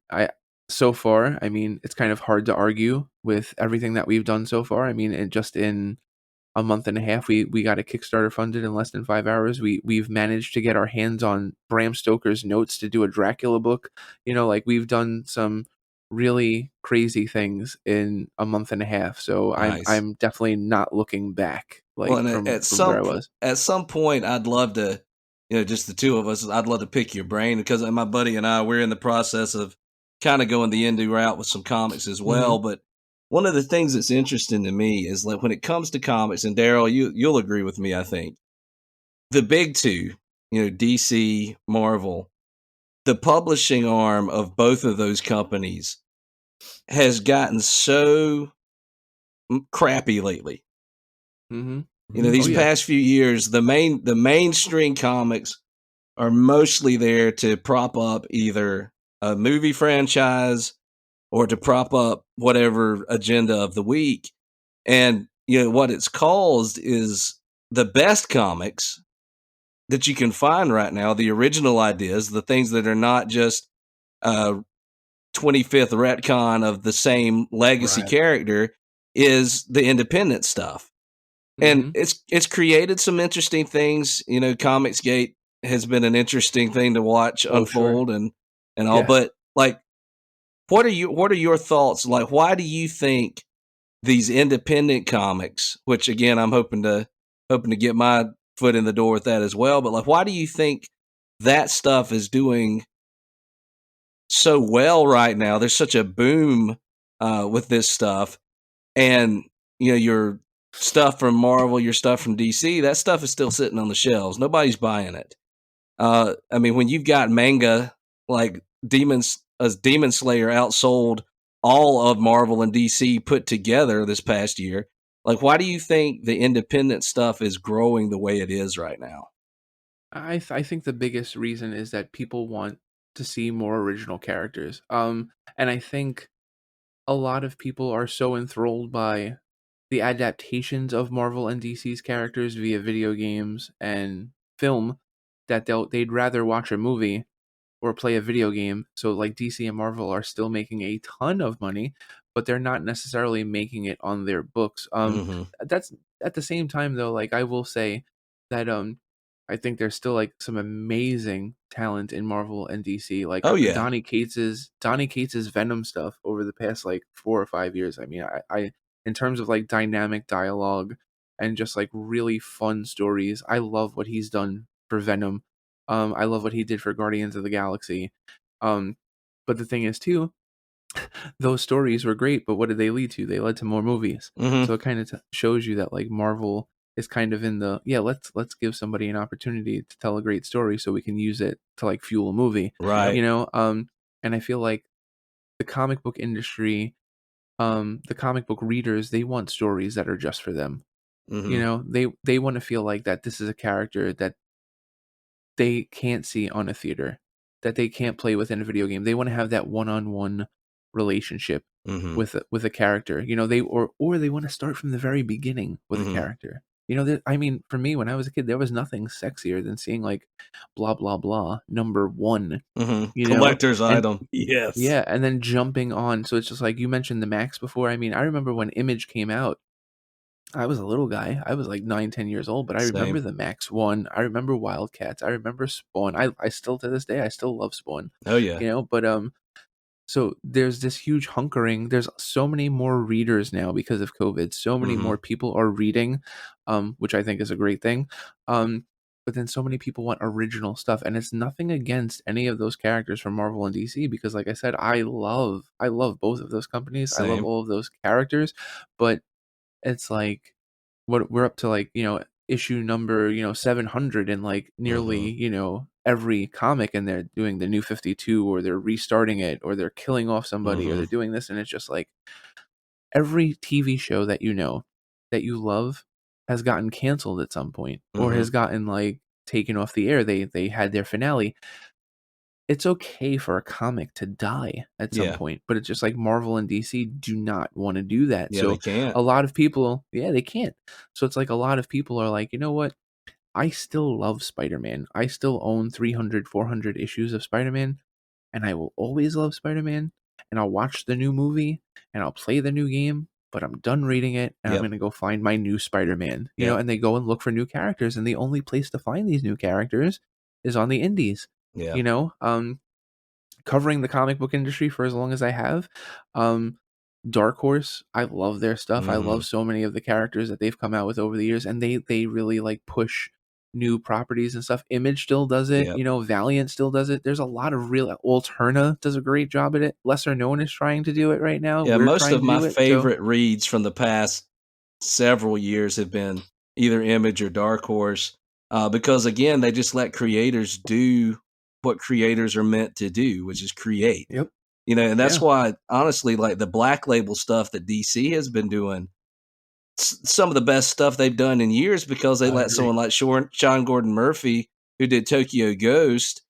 so far, I mean, it's kind of hard to argue with everything that we've done so far. I mean, in a month and a half, we got a Kickstarter funded in less than 5 hours. We've managed to get our hands on Bram Stoker's notes to do a Dracula book. Like we've done some really crazy things in a month and a half. So Nice. I'm definitely not looking back from where I was. At some point, I'd love to, just the two of us, I'd love to pick your brain, because my buddy and I, we're in the process of kind of going the indie route with some comics as well. But one of the things that's interesting to me is, like, when it comes to comics, and Darrell, you'll agree with me, I think, the big two, DC, Marvel, the publishing arm of both of those companies has gotten so crappy lately. These past few years, the mainstream comics are mostly there to prop up either a movie franchise or to prop up whatever agenda of the week. And, what it's caused is the best comics that you can find right now, the original ideas, the things that are not just 25th retcon of the same legacy character, is the independent stuff. And it's created some interesting things. Comicsgate has been an interesting thing to watch unfold and all. Yeah. But, like, what are your thoughts? Like, why do you think these independent comics, which again I'm hoping to get my foot in the door with that as well, but, like, why do you think that stuff is doing so well right now? There's such a boom with this stuff, and your stuff from Marvel, your stuff from DC, that stuff is still sitting on the shelves. Nobody's buying it. I mean, when you've got manga like Demon Slayer outsold all of Marvel and DC put together this past year, like, why do you think the independent stuff is growing the way it is right now? I think the biggest reason is that people want to see more original characters. And I think a lot of people are so enthralled by the adaptations of Marvel and DC's characters via video games and film that they'd rather watch a movie or play a video game. So, like, DC and Marvel are still making a ton of money, but they're not necessarily making it on their books. That's at the same time, though, like, I will say that I think there's still, like, some amazing talent in Marvel and DC. Like, Donny Cates's Venom stuff over the past, like, 4 or 5 years. I mean, I in terms of, like, dynamic dialogue and just, like, really fun stories, I love what he's done for Venom. I love what he did for Guardians of the Galaxy. But the thing is, too, those stories were great, but what did they lead to? They led to more movies. So it kind of shows you that, like, Marvel is kind of in the, let's give somebody an opportunity to tell a great story so we can use it to, like, fuel a movie. Right. And I feel like the comic book industry, the comic book readers, they want stories that are just for them. They want to feel like that this is a character that they can't see on a theater, that they can't play within a video game. They want to have that one-on-one relationship with a character. They want to start from the very beginning with a character. I mean, for me, when I was a kid, there was nothing sexier than seeing, like, blah blah blah #1. Collector's item. Yes. Yeah, and then jumping on. So it's just like, you mentioned the Max before. I mean, I remember when Image came out. I was a little guy. I was like 9-10 years old, but I remember the Max one. I remember Wildcats. I remember Spawn. I still, to this day, I still love Spawn. Oh yeah. But so there's this huge hunkering. There's so many more readers now because of COVID. So many more people are reading, which I think is a great thing. But then so many people want original stuff, and it's nothing against any of those characters from Marvel and DC, because, like I said, I love both of those companies. Same. I love all of those characters, but it's like, what we're up to, like, issue number 700 in, like, nearly every comic, and they're doing the New 52, or they're restarting it, or they're killing off somebody, or they're doing this, and it's just like, every TV show that that you love has gotten canceled at some point, or has gotten, like, taken off the air. They had their finale. It's okay for a comic to die at some point, but it's just like Marvel and DC do not want to do that. Yeah, so they can't. a lot of people, they can't. So it's like, a lot of people are like, you know what? I still love Spider-Man. I still own 300, 400 issues of Spider-Man, and I will always love Spider-Man, and I'll watch the new movie, and I'll play the new game, but I'm done reading it, and I'm Yep. going to go find my new Spider-Man. You Yep. know, and they go and look for new characters, and the only place to find these new characters is on the indies. Yeah. You know, covering the comic book industry for as long as I have, Dark Horse, I love their stuff. I love so many of the characters that they've come out with over the years, and they really like push new properties and stuff. Image still does it, Yep. you know, Valiant still does it. There's a lot of real Alterna does a great job at it. Lesser Known is trying to do it right now. Yeah, We're most trying of to my do it, so favorite reads from the past several years have been either Image or Dark Horse, because again, they just let creators do what creators are meant to do, which is create. Yep. You know, and that's Yeah. why, honestly, like the Black Label stuff that DC has been doing, some of the best stuff they've done in years, because they I let agree. someone like Sean Gordon Murphy, who did Tokyo Ghost,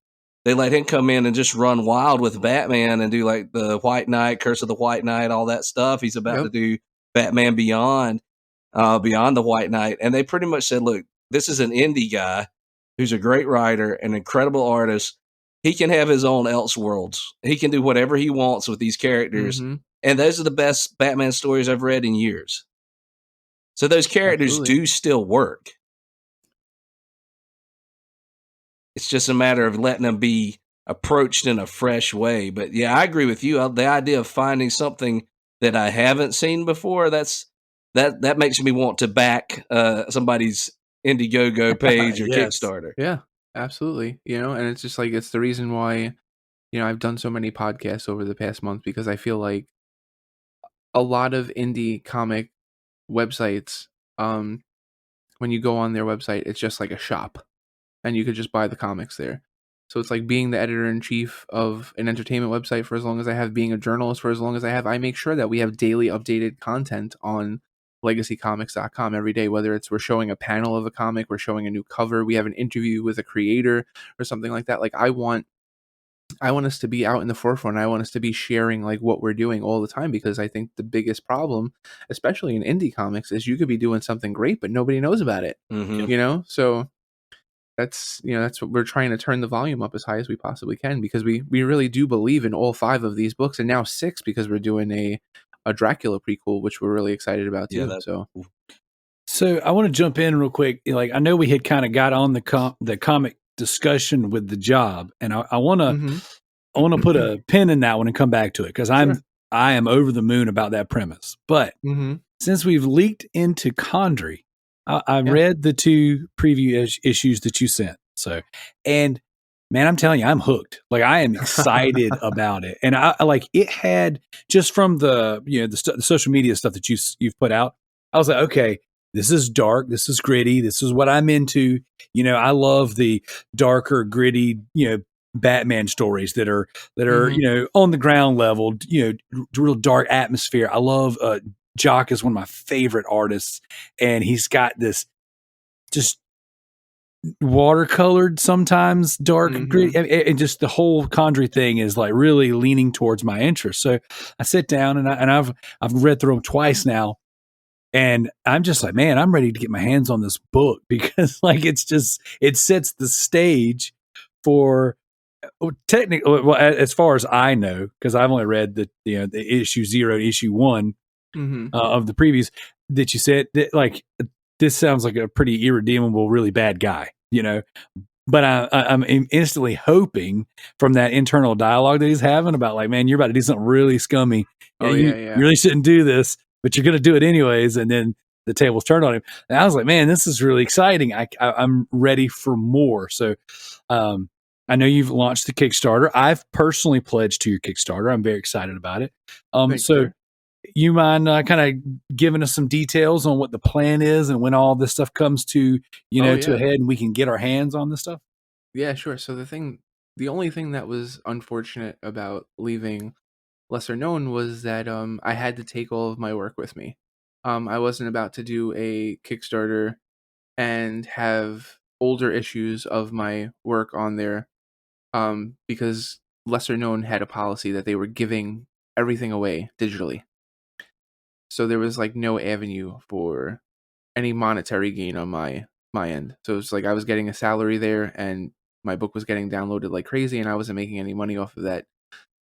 they let him come in and just run wild with Batman and do like the White Knight, Curse of the White Knight, all that stuff. He's about to Yep. do Batman Beyond, Beyond the White Knight. And they pretty much said, look, this is an indie guy who's a great writer, an incredible artist. He can have his own Elseworlds. He can do whatever he wants with these characters. Mm-hmm. And those are the best Batman stories I've read in years. So those characters Absolutely. do still work. It's just a matter of letting them be approached in a fresh way. But yeah, I agree with you. The idea of finding something that I haven't seen before, that makes me want to back somebody's Indiegogo page or Yes. Kickstarter. Yeah, absolutely. You know, and it's just like, it's the reason why, you know, I've done so many podcasts over the past month, because I feel like a lot of indie comic websites, when you go on their website, it's just like a shop, and you could just buy the comics there. So it's like being the editor-in-chief of an entertainment website for as long as I have, being a journalist for as long as I have, I make sure that we have daily updated content on legacycomics.com every day, whether it's we're showing a panel of a comic, we're showing a new cover, we have an interview with a creator or something like that. Like I want us to be out in the forefront. I want us to be sharing like what we're doing all the time, because I think the biggest problem, especially in indie comics, is you could be doing something great, but nobody knows about it. Mhm. You know? So that's what we're trying to turn the volume up as high as we possibly can, because we really do believe in all 5 of these books, and now 6, because we're doing a Dracula prequel, which we're really excited about too. Yeah, So I want to jump in real quick. Like I know we had kind of got on the comic discussion with the job, and I want to Mhm. put a pin in that one and come back to it, because I am over the moon about that premise. But Mhm. since we've leaked into Condry, I Yeah. read the 2 preview issues that you sent. So, and man, I'm telling you, I'm hooked. Like I am excited about it, and I like it. Had just from the the social media stuff that you've put out, I was like, okay, this is dark, this is gritty, this is what I'm into. You know, I love the darker, gritty, Batman stories that are Mhm. on the ground level, real dark atmosphere. I love Jock is one of my favorite artists, and he's got this just watercolored, sometimes dark, gritty, and just the whole Condry thing is like really leaning towards my interest. So I sit down and I've read through them twice now, and I'm just like, man, I'm ready to get my hands on this book, because like it sets the stage for technically, well, as far as I know, because I've only read the issue 0 to issue 1 Mhm. of the previews that you said, that, like, this sounds like a pretty irredeemable, really bad guy, But I'm instantly hoping from that internal dialogue that he's having about, like, man, you're about to do something really scummy. Oh, You yeah. really shouldn't do this, but you're going to do it anyways. And then the tables turned on him. And I was like, man, this is really exciting. I'm ready for more. So, I know you've launched the Kickstarter. I've personally pledged to your Kickstarter. I'm very excited about it. Thanks, sir. You mind kind of giving us some details on what the plan is and when all this stuff comes to, Oh, to a yeah. head, and we can get our hands on this stuff? Yeah, sure. So the only thing that was unfortunate about leaving Lesser Known was that I had to take all of my work with me. I wasn't about to do a Kickstarter and have older issues of my work on there, because Lesser Known had a policy that they were giving everything away digitally. So there was like no avenue for any monetary gain on my my end. So it's like I was getting a salary there, and my book was getting downloaded like crazy, and I wasn't making any money off of that.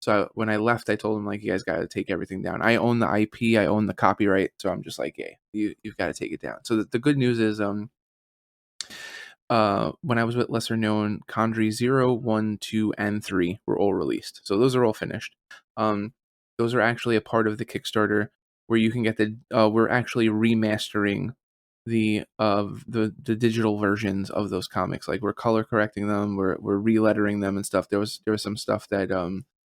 So when I left, I told him, like, you guys got to take everything down. I own the IP, I own the copyright, so I'm just like, yeah, you've got to take it down. So the good news is, when I was with Lesser Known, Condry 0, 1, 2, and 3 were all released. So those are all finished. Those are actually a part of the Kickstarter where you can get we're actually remastering the digital versions of those comics. Like, we're color correcting them, we're relettering them and stuff. There was some stuff that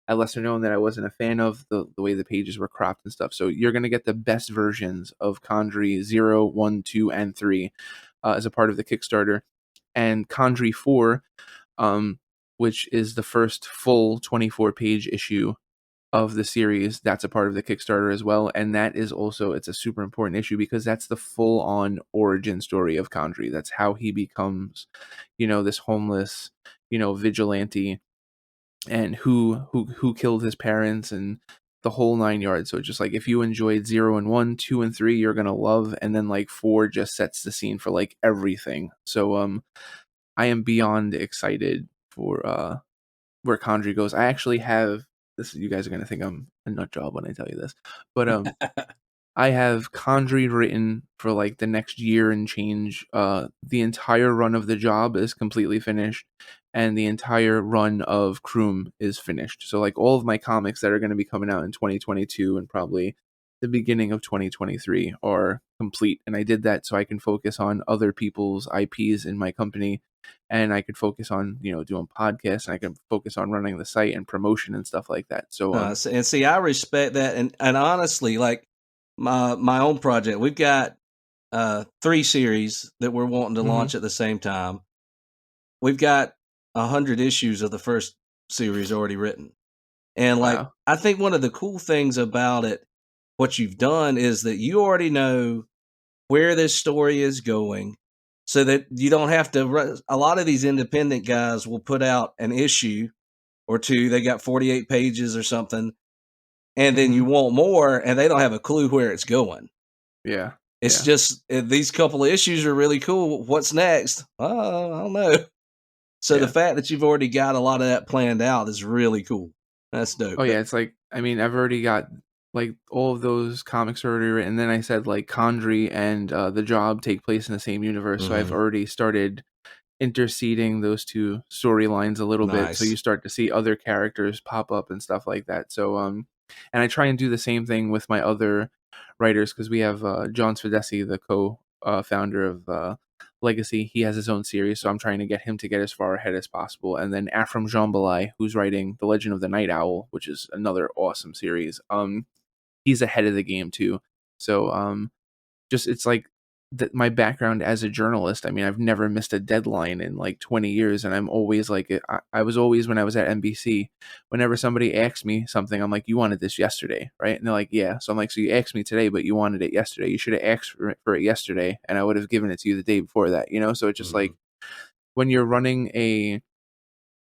at Lesser Known that I wasn't a fan of, the way the pages were cropped and stuff. So you're going to get the best versions of Condry 0, 1, 2, and 3 as a part of the Kickstarter. And Condry 4, which is the first full 24-page issue of the series, that's a part of the Kickstarter as well. And that is also, it's a super important issue because that's the full-on origin story of Condry. That's how he becomes, this homeless, vigilante, and who killed his parents and the whole 9 yards. So just like, if you enjoyed 0 and 1, 2 and 3, you're gonna love, and then like 4 just sets the scene for like everything. So I am beyond excited for where Condry goes. I actually have this. You guys are gonna think I'm a nut job when I tell you this, but I have Condry written for like the next year and change. The entire run of The Job is completely finished, and the entire run of Kroom is finished. So like all of my comics that are going to be coming out in 2022 and probably the beginning of 2023 are complete. And I did that so I can focus on other people's IPs in my company, and I could focus on, doing podcasts, and I can focus on running the site and promotion and stuff like that. So and see, I respect that, and honestly, like my own project, we've got 3 series that we're wanting to launch at the same time. We've got 100 issues of the first series already written, and like, wow. I think one of the cool things about it, what you've done, is that you already know where this story is going, so that you don't have to. A lot of these independent guys will put out an issue or 2. They got 48 pages or something, and then you want more, and they don't have a clue where it's going. Yeah. It's just, these couple of issues are really cool. What's next? I don't know. So the fact that you've already got a lot of that planned out is really cool. That's dope. Oh yeah, it's like, I mean, I've already got like all of those comics are already written. And then I said like Condry and The Job take place in the same universe. So I've already started interceding those two storylines a little bit. So you start to see other characters pop up and stuff like that. So and I try and do the same thing with my other writers, because we have John Svedesi, the co-founder of Legacy. He has his own series, so I'm trying to get him to get as far ahead as possible. And then Afram Jambalai, who's writing The Legend of the Night Owl, which is another awesome series. He's ahead of the game too. So just, it's like my background as a journalist. I mean, I've never missed a deadline in like 20 years, and I'm always like, I was always, when I was at NBC, whenever somebody asked me something, I'm like, you wanted this yesterday, right? And they're like, yeah. So I'm like, so you asked me today, but you wanted it yesterday. You should have asked for it yesterday, and I would have given it to you the day before that, So it's just like, when you're running a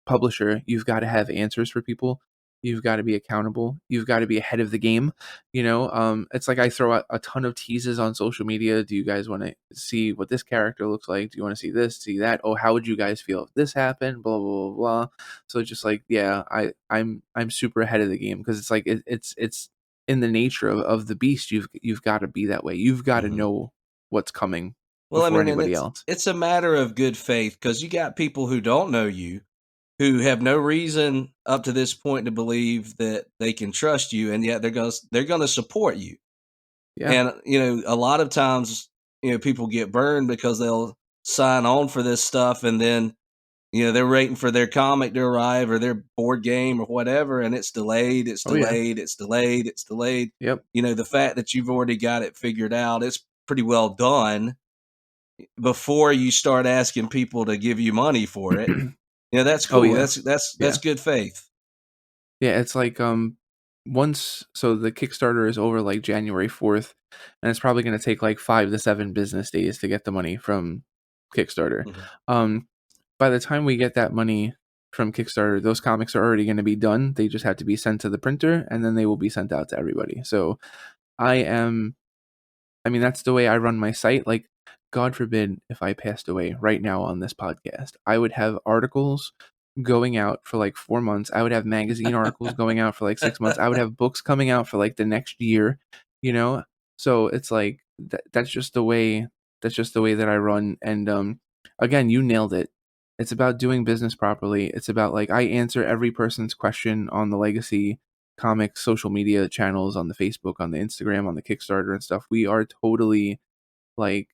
publisher, you've got to have answers for people. You've got to be accountable. You've got to be ahead of the game. It's like I throw out a ton of teases on social media. Do you guys want to see what this character looks like? Do you want to see this, see that? Oh, how would you guys feel if this happened? Blah blah blah blah. So it's just like, yeah, I'm super ahead of the game, because it's like it's in the nature of the beast. You've got to be that way. You've got to know what's coming before anybody else. It's a matter of good faith, because you got people who don't know you, who have no reason up to this point to believe that they can trust you, and yet they're going to support you. Yeah. And a lot of times, people get burned because they'll sign on for this stuff, and then they're waiting for their comic to arrive or their board game or whatever, and it's delayed, it's delayed, it's delayed, it's delayed. Yep. The fact that you've already got it figured out, it's pretty well done before you start asking people to give you money for it. That's cool. That's good faith. Yeah, it's like once, so the Kickstarter is over like January 4th, and it's probably going to take like 5 to 7 business days to get the money from Kickstarter. By the time we get that money from Kickstarter, those comics are already going to be done. They just have to be sent to the printer, and then they will be sent out to everybody. So that's the way I run my site. Like, God forbid, if I passed away right now on this podcast, I would have articles going out for like 4 months. I would have magazine articles going out for like 6 months. I would have books coming out for like the next year, you know? So it's like, that's just the way that I run. And again, you nailed it. It's about doing business properly. It's about like, I answer every person's question on the Legacy Comix social media channels, on the Facebook, on the Instagram, on the Kickstarter and stuff. We are totally like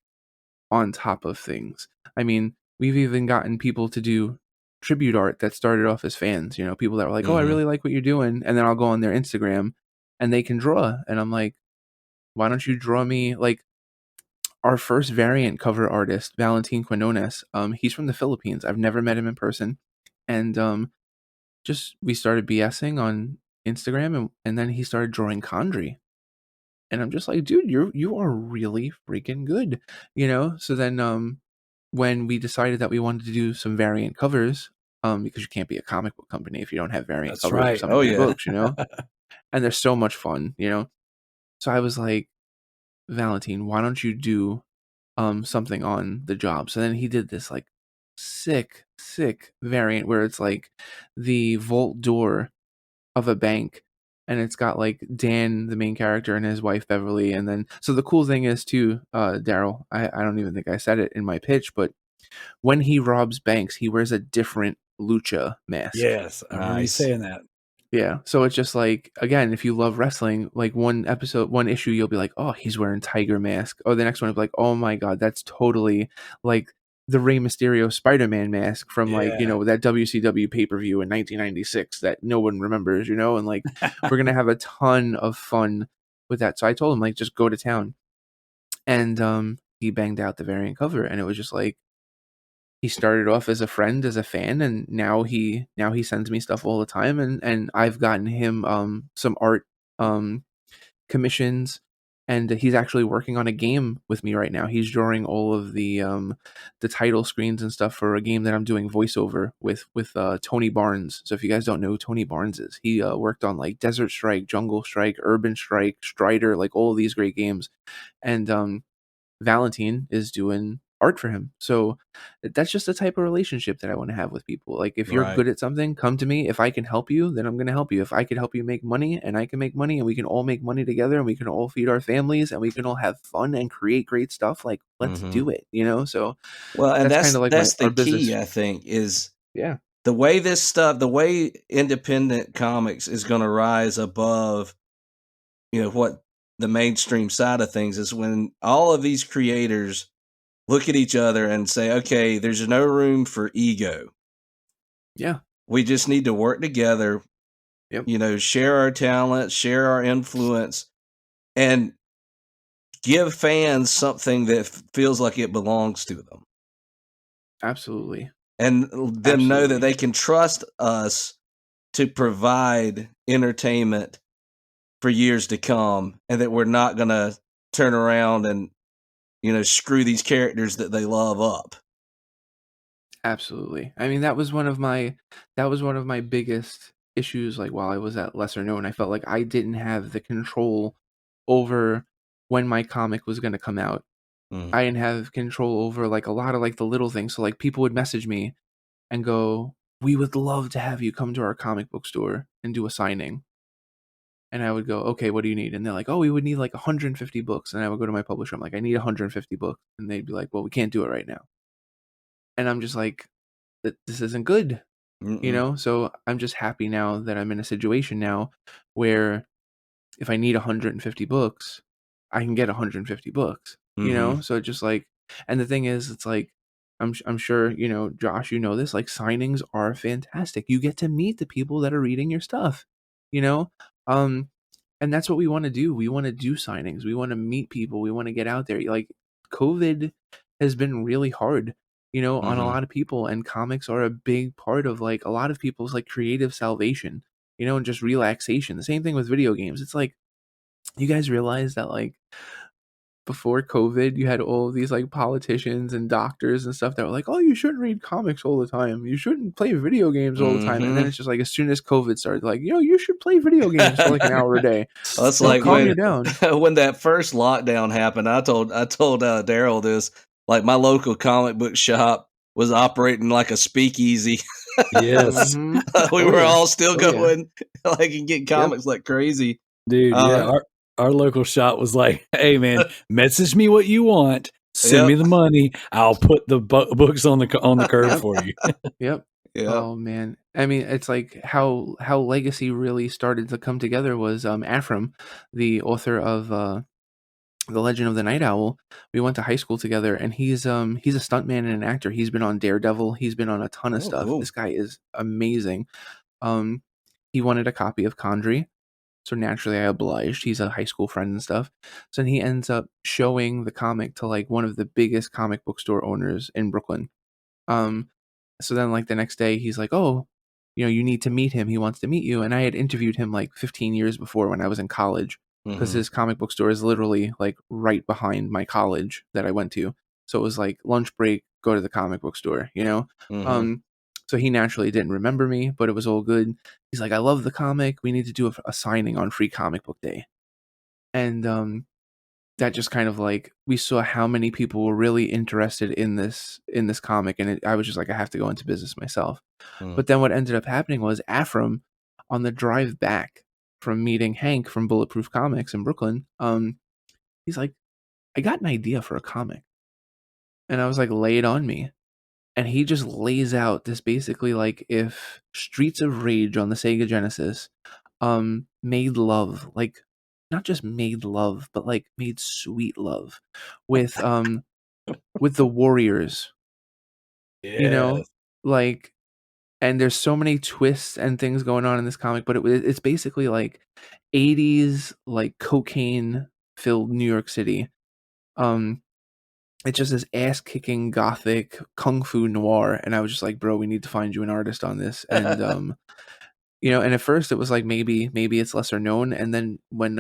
on top of things. I mean, we've even gotten people to do tribute art that started off as fans, you know, people that were like, oh, I really like what you're doing. And then I'll go on their Instagram and they can draw. And I'm like, why don't you draw me? Like, our first variant cover artist, Valentin Quinones, he's from the Philippines. I've never met him in person. And just we started BSing on Instagram, and then he started drawing Kandri. And I'm just like, dude, you are really freaking good, you know? So then when we decided that we wanted to do some variant covers, because you can't be a comic book company if you don't have variant That's covers right. of some of your books, you know? And they're so much fun, you know? So I was like, Valentin, why don't you do something on the job? So then he did this like sick variant where it's like the vault door of a bank, and it's got like Dan, the main character, and his wife Beverly. And then so the cool thing is too, Darrell, I don't even think I said it in my pitch, but when he robs banks, he wears a different lucha mask. Yes, I remember you saying that. Yeah, so it's just like, again, if you love wrestling, like one issue, you'll be like, oh, he's wearing Tiger Mask. Or the next one will be like, oh my God, that's totally like the Rey Mysterio Spider-Man mask from like, you know, that WCW pay-per-view in 1996 that no one remembers, you know? And like, we're going to have a ton of fun with that. So I told him, like, just go to town. And he banged out the variant cover, and it was just like, he started off as a friend, as a fan, and now he sends me stuff all the time, and I've gotten him some art commissions, and he's actually working on a game with me right now. He's drawing all of the title screens and stuff for a game that I'm doing voiceover with Tony Barnes. So if you guys don't know who Tony Barnes is, he worked on like Desert Strike, Jungle Strike, Urban Strike, Strider, like all of these great games, and Valentin is doing art for him. So that's just the type of relationship that I want to have with people. Like, if you're good at something, come to me. If I can help you, then I'm going to help you. If I can help you make money, and I can make money, and we can all make money together, and we can all feed our families, and we can all have fun and create great stuff, like, let's do it, you know? So well, and that's like the key, business. I think, is the way independent comics is going to rise above, you know, what the mainstream side of things is, when all of these creators look at each other and say, okay, there's no room for ego. Yeah. We just need to work together, you know, share our talent, share our influence, and give fans something that feels like it belongs to them. Absolutely. And them know that they can trust us to provide entertainment for years to come, and that we're not going to turn around and, you know, screw these characters that they love up. Absolutely. I mean, that was one of my biggest issues. Like, while I was at Lesser Known, I felt like I didn't have the control over when my comic was going to come out. I didn't have control over like a lot of like the little things. So like, people would message me and go, we would love to have you come to our comic book store and do a signing. And I would go, okay, what do you need? And they're like, oh, we would need like 150 books. And I would go to my publisher. I'm like, I need 150 books. And they'd be like, well, we can't do it right now. And I'm just like, this isn't good, you know? So I'm just happy now that I'm in a situation now where if I need 150 books, I can get 150 books, you know? So just like, and the thing is, it's like, I'm sure, you know, Josh, you know this, like, signings are fantastic. You get to meet the people that are reading your stuff, you know? And that's what we want to do. We want to do signings. We want to meet people. We want to get out there. Like, COVID has been really hard, you know, on a lot of people, and comics are a big part of like a lot of people's like creative salvation, you know, and just relaxation. The same thing with video games. It's like, you guys realize that like before COVID, you had all of these like politicians and doctors and stuff that were like, oh, you shouldn't read comics all the time. You shouldn't play video games all the time. And then it's just like, as soon as COVID started, like, you know, you should play video games for like an hour a day. Well, that's like when that first lockdown happened. I told Darrell this, like my local comic book shop was operating like a speakeasy. Yes, Mhm. We Oh, were yeah. all still Oh, yeah. going like and getting comics like crazy. dude. Yeah, Uh, our local shop was like, "Hey, man, message me what you want. Send me Yep. the money. I'll put the books on the curb for you." Yep. Yep. Oh man. I mean, it's like how Legacy really started to come together was Afram, the author of The Legend of the Night Owl. We went to high school together, and he's a stuntman and an actor. He's been on Daredevil. He's been on a ton of Oh, stuff. cool. This guy is amazing. Um, he wanted a copy of Condry, so naturally I obliged. He's a high school friend and stuff. So then he ends up showing the comic to like one of the biggest comic book store owners in Brooklyn. Um, so then like the next day he's like, "Oh, you need to meet him. He wants to meet you." And I had interviewed him like 15 years before when I was in college, because Mhm. his comic book store is literally like right behind my college that I went to. So it was like lunch break, go to the comic book store. Mhm. So he naturally didn't remember me, but it was all good. He's like, "I love the comic. We need to do a signing on Free Comic Book Day." And that just kind of like, we saw how many people were really interested in this comic, and I was just like, I have to go into business myself. Mhm. But then what ended up happening was Afram, on the drive back from meeting Hank from Bulletproof Comics in Brooklyn, he's like, "I got an idea for a comic." And I was like, "Lay it on me." And he just lays out this, basically like if Streets of Rage on the Sega Genesis made love, like not just made love, but like made sweet love with the warriors, Yes. like, and there's so many twists and things going on in this comic, but it's basically like 80s like cocaine filled New York City. um it's just this ass kicking gothic kung fu noir, and I was just like, "Bro, we need to find you an artist on this." And and at first it was like, maybe it's lesser known, and then when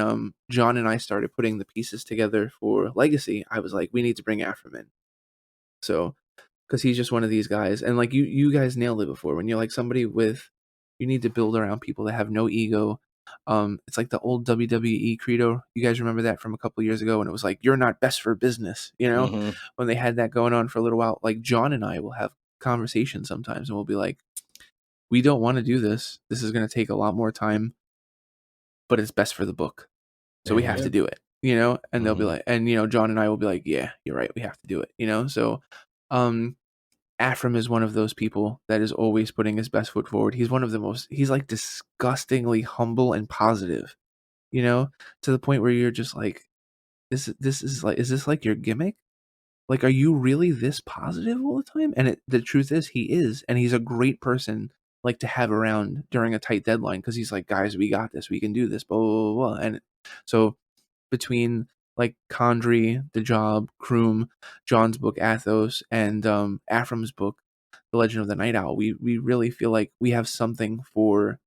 John and I started putting the pieces together for Legacy, I was like, we need to bring Afram in. So, because he's just one of these guys, and like you guys nailed it before, when you're like somebody with, you need to build around people that have no ego. It's like the old WWE credo. You guys remember that from a couple years ago, and it was like, "You're not best for business," Mhm. when they had that going on for a little while. Like John and I will have conversations sometimes, and we'll be like, "We don't want to do this. This is going to take a lot more time, but it's best for the book, so we have Yeah. to do it." And they'll be Mhm. like, and John and I will be like, "Yeah, you're right. We have to do it." So, Afram is one of those people that is always putting his best foot forward. He's one of the most, he's like disgustingly humble and positive, to the point where you're just like, this is like, is this like your gimmick? Like, are you really this positive all the time? And the truth is, he is, and he's a great person like to have around during a tight deadline, because he's like, "Guys, we got this. We can do this." Blah blah blah. And so between like Condry, The Job, Kroom, John's book Athos, and Afram's book, The Legend of the Night Owl, we really feel like we have something for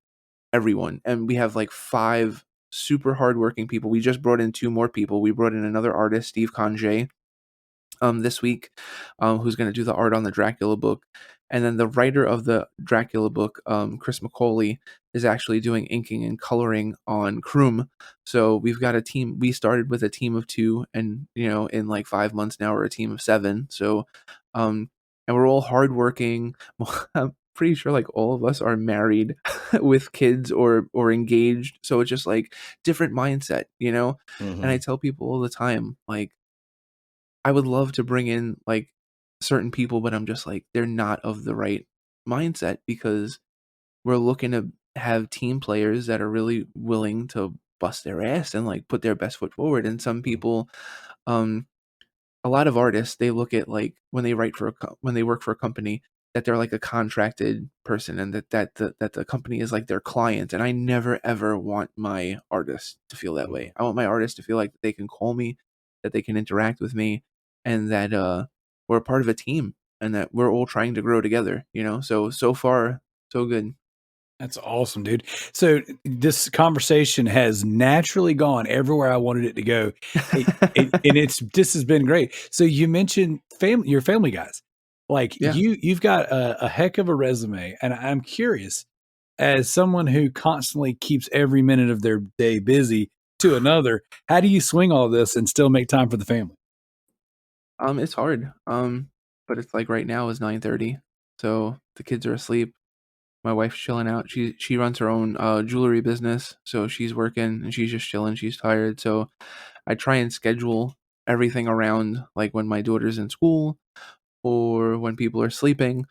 everyone, and we have like 5 super hardworking people. We just brought in 2 more people. We brought in another artist, Steve Conjay, this week, who's going to do the art on the Dracula book. And then the writer of the Dracula book, Chris McCauley, is actually doing inking and coloring on Kroom. So we've got a team. We started with a team of 2, and in like 5 months now we're a team of 7. So, and we're all hardworking. I'm pretty sure like all of us are married with kids or engaged. So it's just like different mindset. And I Mhm. tell people all the time, like, I would love to bring in like certain people, but I'm just like, they're not of the right mindset, because we're looking to have team players that are really willing to bust their ass and like put their best foot forward. And some people, um, a lot of artists, they look at like when they write for when they work for a company, that they're like a contracted person, and that the company is like their client. And I never ever want my artists to feel that way. Mhm. I want my artists to feel like they can call me, that they can interact with me, and that we're a part of a team, and that we're all trying to grow together. So far so good. That's awesome, dude. So this conversation has naturally gone everywhere I wanted it to go. And this has been great. So you mentioned your family guys. Like Yeah. you've got a heck of a resume, and I'm curious, as someone who constantly keeps every minute of their day busy to another, how do you swing all this and still make time for the family? It's hard. But it's like right now is 9:30, so the kids are asleep. My wife's chilling out. She runs her own jewelry business, so she's working and she's just chilling. She's tired, so I try and schedule everything around like when my daughter's in school or when people are sleeping.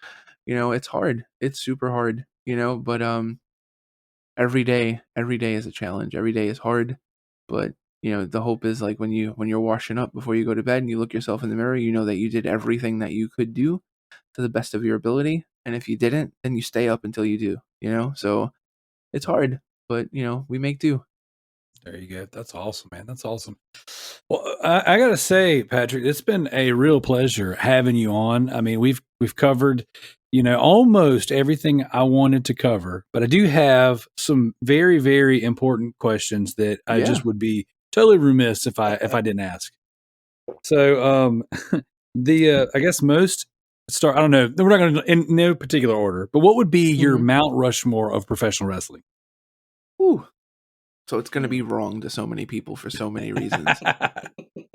It's hard. It's super hard. But every day is a challenge. Every day is hard, but the hope is like when you're washing up before you go to bed and you look yourself in the mirror, you know that you did everything that you could do to the best of your ability, and if you didn't, then you stay up until you do. So it's hard, but we make do. There you go. That's awesome, man. That's awesome. Well, I gotta say, Patrick, it's been a real pleasure having you on. I mean, we've covered, almost everything I wanted to cover, but I do have some very, very important questions that I Yeah. just would be totally remiss if I didn't ask. So, I guess most start. I don't know. We're not going to in no particular order, but what would be your Mount Rushmore of professional wrestling? Ooh. So it's going to be wrong to so many people for so many reasons.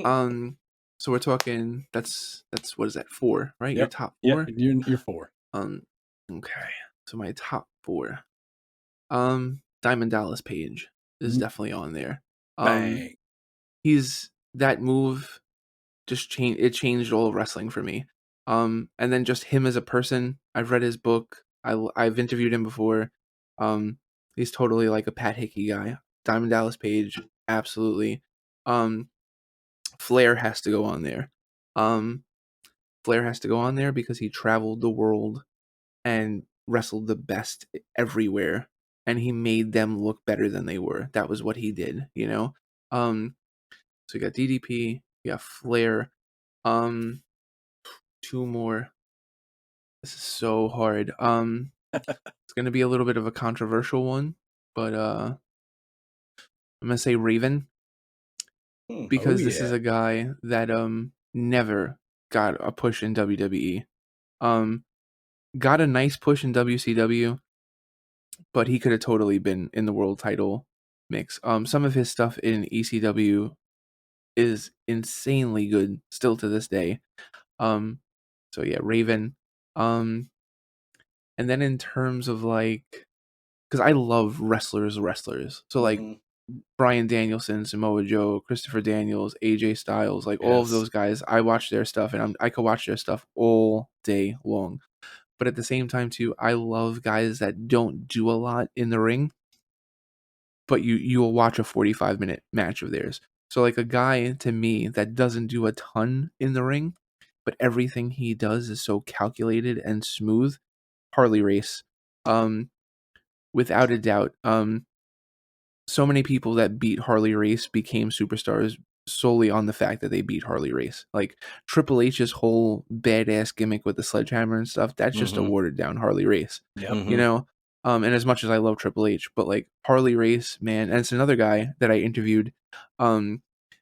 So we're talking. That's what is that, 4, right? Yep. Your top 4. Yeah, you're 4. Okay. So my top 4. Diamond Dallas Page is definitely on there. Bang. He's that move just changed all of wrestling for me. And then just him as a person. I've read his book. I've interviewed him before. He's totally like a Pat Hickey guy. Diamond Dallas Page, absolutely. Flair has to go on there. Flair has to go on there because he traveled the world and wrestled the best everywhere, and he made them look better than they were. That was what he did, So you got DDP, you got Flair. 2 more. This is so hard. It's gonna be a little bit of a controversial one, but I'm gonna say Raven because this is a guy that never got a push in WWE. Got a nice push in WCW, but he could have totally been in the world title mix. Some of his stuff in ECW is insanely good still to this day. So yeah, Raven. And then in terms of like, because I love wrestlers. So like Bryan Danielson, Samoa Joe, Christopher Daniels, AJ Styles, like all of those guys, I watch their stuff and I could watch their stuff all day long. But at the same time too, I love guys that don't do a lot in the ring, but you will watch a 45-minute match of theirs. So like a guy to me that doesn't do a ton in the ring, but everything he does is so calculated and smooth. Harley Race. Without a doubt. So many people that beat Harley Race became superstars solely on the fact that they beat Harley Race. Like Triple H's whole badass gimmick with the sledgehammer and stuff, that's just a watered down Harley Race. Yep. And as much as I love Triple H, but like Harley Race, man, and it's another guy that I interviewed. It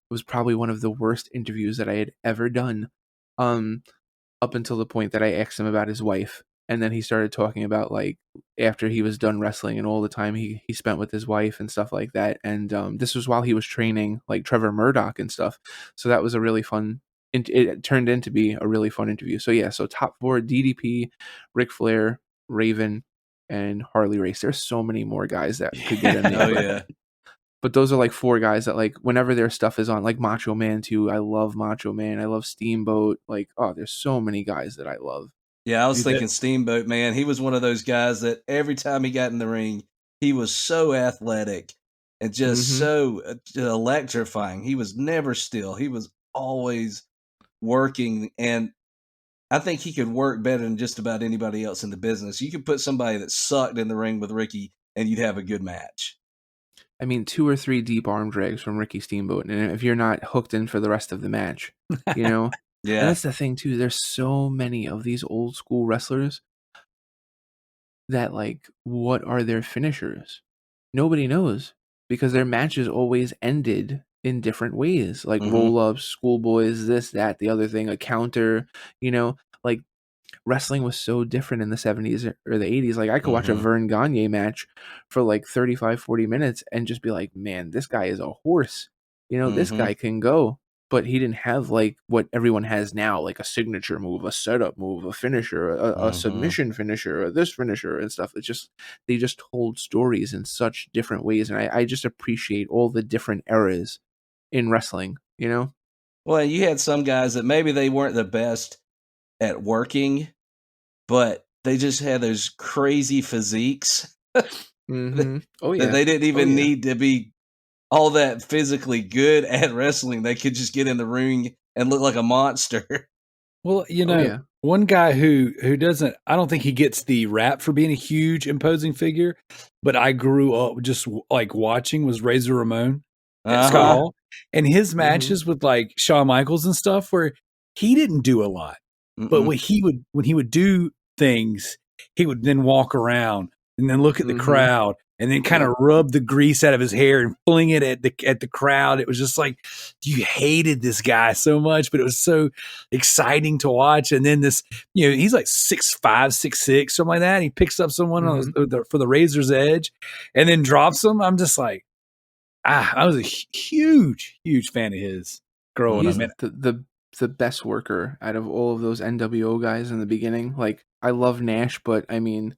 was probably one of the worst interviews that I had ever done. Up until the point that I asked him about his wife. And then he started talking about like after he was done wrestling and all the time he spent with his wife and stuff like that. And this was while he was training like Trevor Murdoch and stuff. So that was a really fun. It turned into be a really fun interview. So yeah, so top 4: DDP, Ric Flair, Raven, and Harley Race. There's so many more guys that could get in there. But those are like 4 guys that like whenever their stuff is on, like Macho Man too. I love Macho Man. I love Steamboat. Like, oh, there's so many guys that I love. Yeah, I was thinking Steamboat, man. He was one of those guys that every time he got in the ring, he was so athletic and just so electrifying. He was never still. He was always working, and I think he could work better than just about anybody else in the business. You could put somebody that sucked in the ring with Ricky, and you'd have a good match. I mean, 2 or 3 deep arm drags from Ricky Steamboat, and if you're not hooked in for the rest of the match, Yeah. And that's the thing too. There's so many of these old school wrestlers that like, what are their finishers? Nobody knows because their matches always ended in different ways, like roll-ups, schoolboys, this, that, the other thing, a counter, like wrestling was so different in the 70s or the 80s. Like I could watch a Vern Gagne match for like 35, 40 minutes and just be like, man, this guy is a horse. This guy can go. but he didn't have like what everyone has now, like a signature move, a setup move, a finisher, a submission finisher, or this finisher and stuff. It's just, they just told stories in such different ways. And I just appreciate all the different eras in wrestling, you know? Well, you had some guys that maybe they weren't the best at working, but they just had those crazy physiques Mm-hmm. Oh, yeah. that they didn't even yeah. need to be all that physically good at wrestling. They could just get in the ring and look like a monster. Well, yeah. one guy who doesn't, I don't think he gets the rap for being a huge imposing figure, but I grew up just like watching was Razor Ramon at Scott Hall, and his matches with like Shawn Michaels and stuff where he didn't do a lot, but when he would do things, he would then walk around and then look at the crowd and then kind of rub the grease out of his hair and fling it at the crowd. It was just like, you hated this guy so much, but it was so exciting to watch. And then this, he's like 6'5", 6'6", something like that. And he picks up someone on for the Razor's Edge and then drops him. I'm just like, I was a huge, huge fan of his growing up. The best worker out of all of those NWO guys in the beginning. Like, I love Nash, but I mean,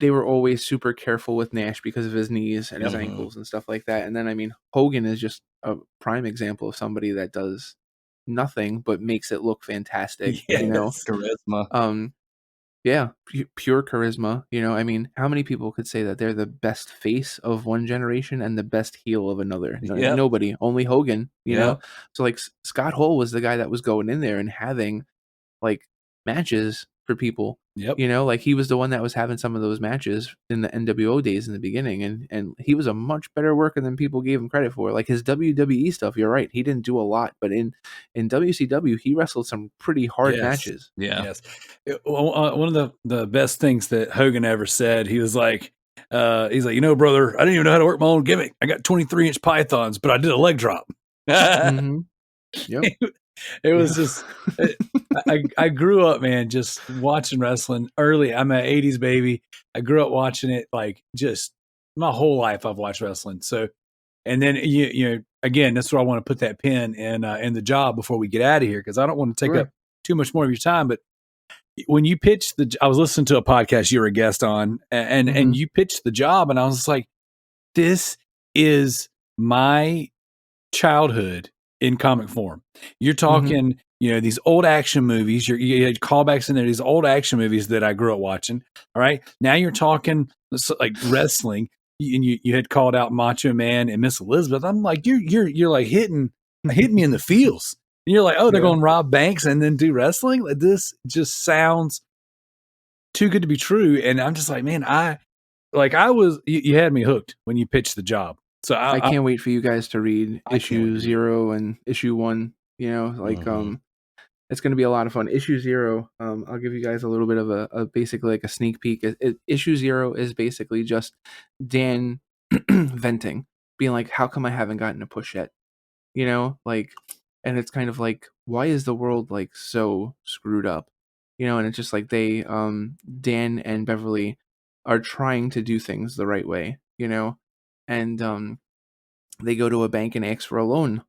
they were always super careful with Nash because of his knees and his ankles and stuff like that. And then, I mean, Hogan is just a prime example of somebody that does nothing but makes it look fantastic. Charisma. Yeah, pure charisma. I mean, how many people could say that they're the best face of one generation and the best heel of another? Nobody, only Hogan, you know? So, like, Scott Hall was the guy that was going in there and having, like, matches for people. Like, he was the one that was having some of those matches in the NWO days in the beginning, and he was a much better worker than people gave him credit for. Like, his WWE stuff, you're right, he didn't do a lot, but in WCW, he wrestled some pretty hard matches. Yes. One of the best things that Hogan ever said, he was like, brother, I didn't even know how to work my own gimmick. I got 23-inch pythons, but I did a leg drop. Yep. It was just, I grew up, man, just watching wrestling early. I'm an 80s baby. I grew up watching it, like, just my whole life I've watched wrestling. So, and then, again, that's where I want to put that pin in the job before we get out of here, because I don't want to take up too much more of your time. But when you pitched I was listening to a podcast you were a guest on, and you pitched the job, and I was like, this is my childhood in comic form. You're talking, these old action movies. You had callbacks in there, these old action movies that I grew up watching. All right, now you're talking like wrestling, and you had called out Macho Man and Miss Elizabeth. I'm like, you're like hitting me in the feels. And you're like, oh, they're going to rob banks and then do wrestling. Like, this just sounds too good to be true. And I'm just like, man, you had me hooked when you pitched the job. So I can't wait for you guys to read issue 0 and issue 1. It's going to be a lot of fun. Issue 0, I'll give you guys a little bit of a basically like a sneak peek. Issue 0 is basically just Dan venting, being like, how come I haven't gotten a push yet? And it's kind of like, why is the world like so screwed up? And it's just like they, Dan and Beverly are trying to do things the right way, and they go to a bank and ask for a loan,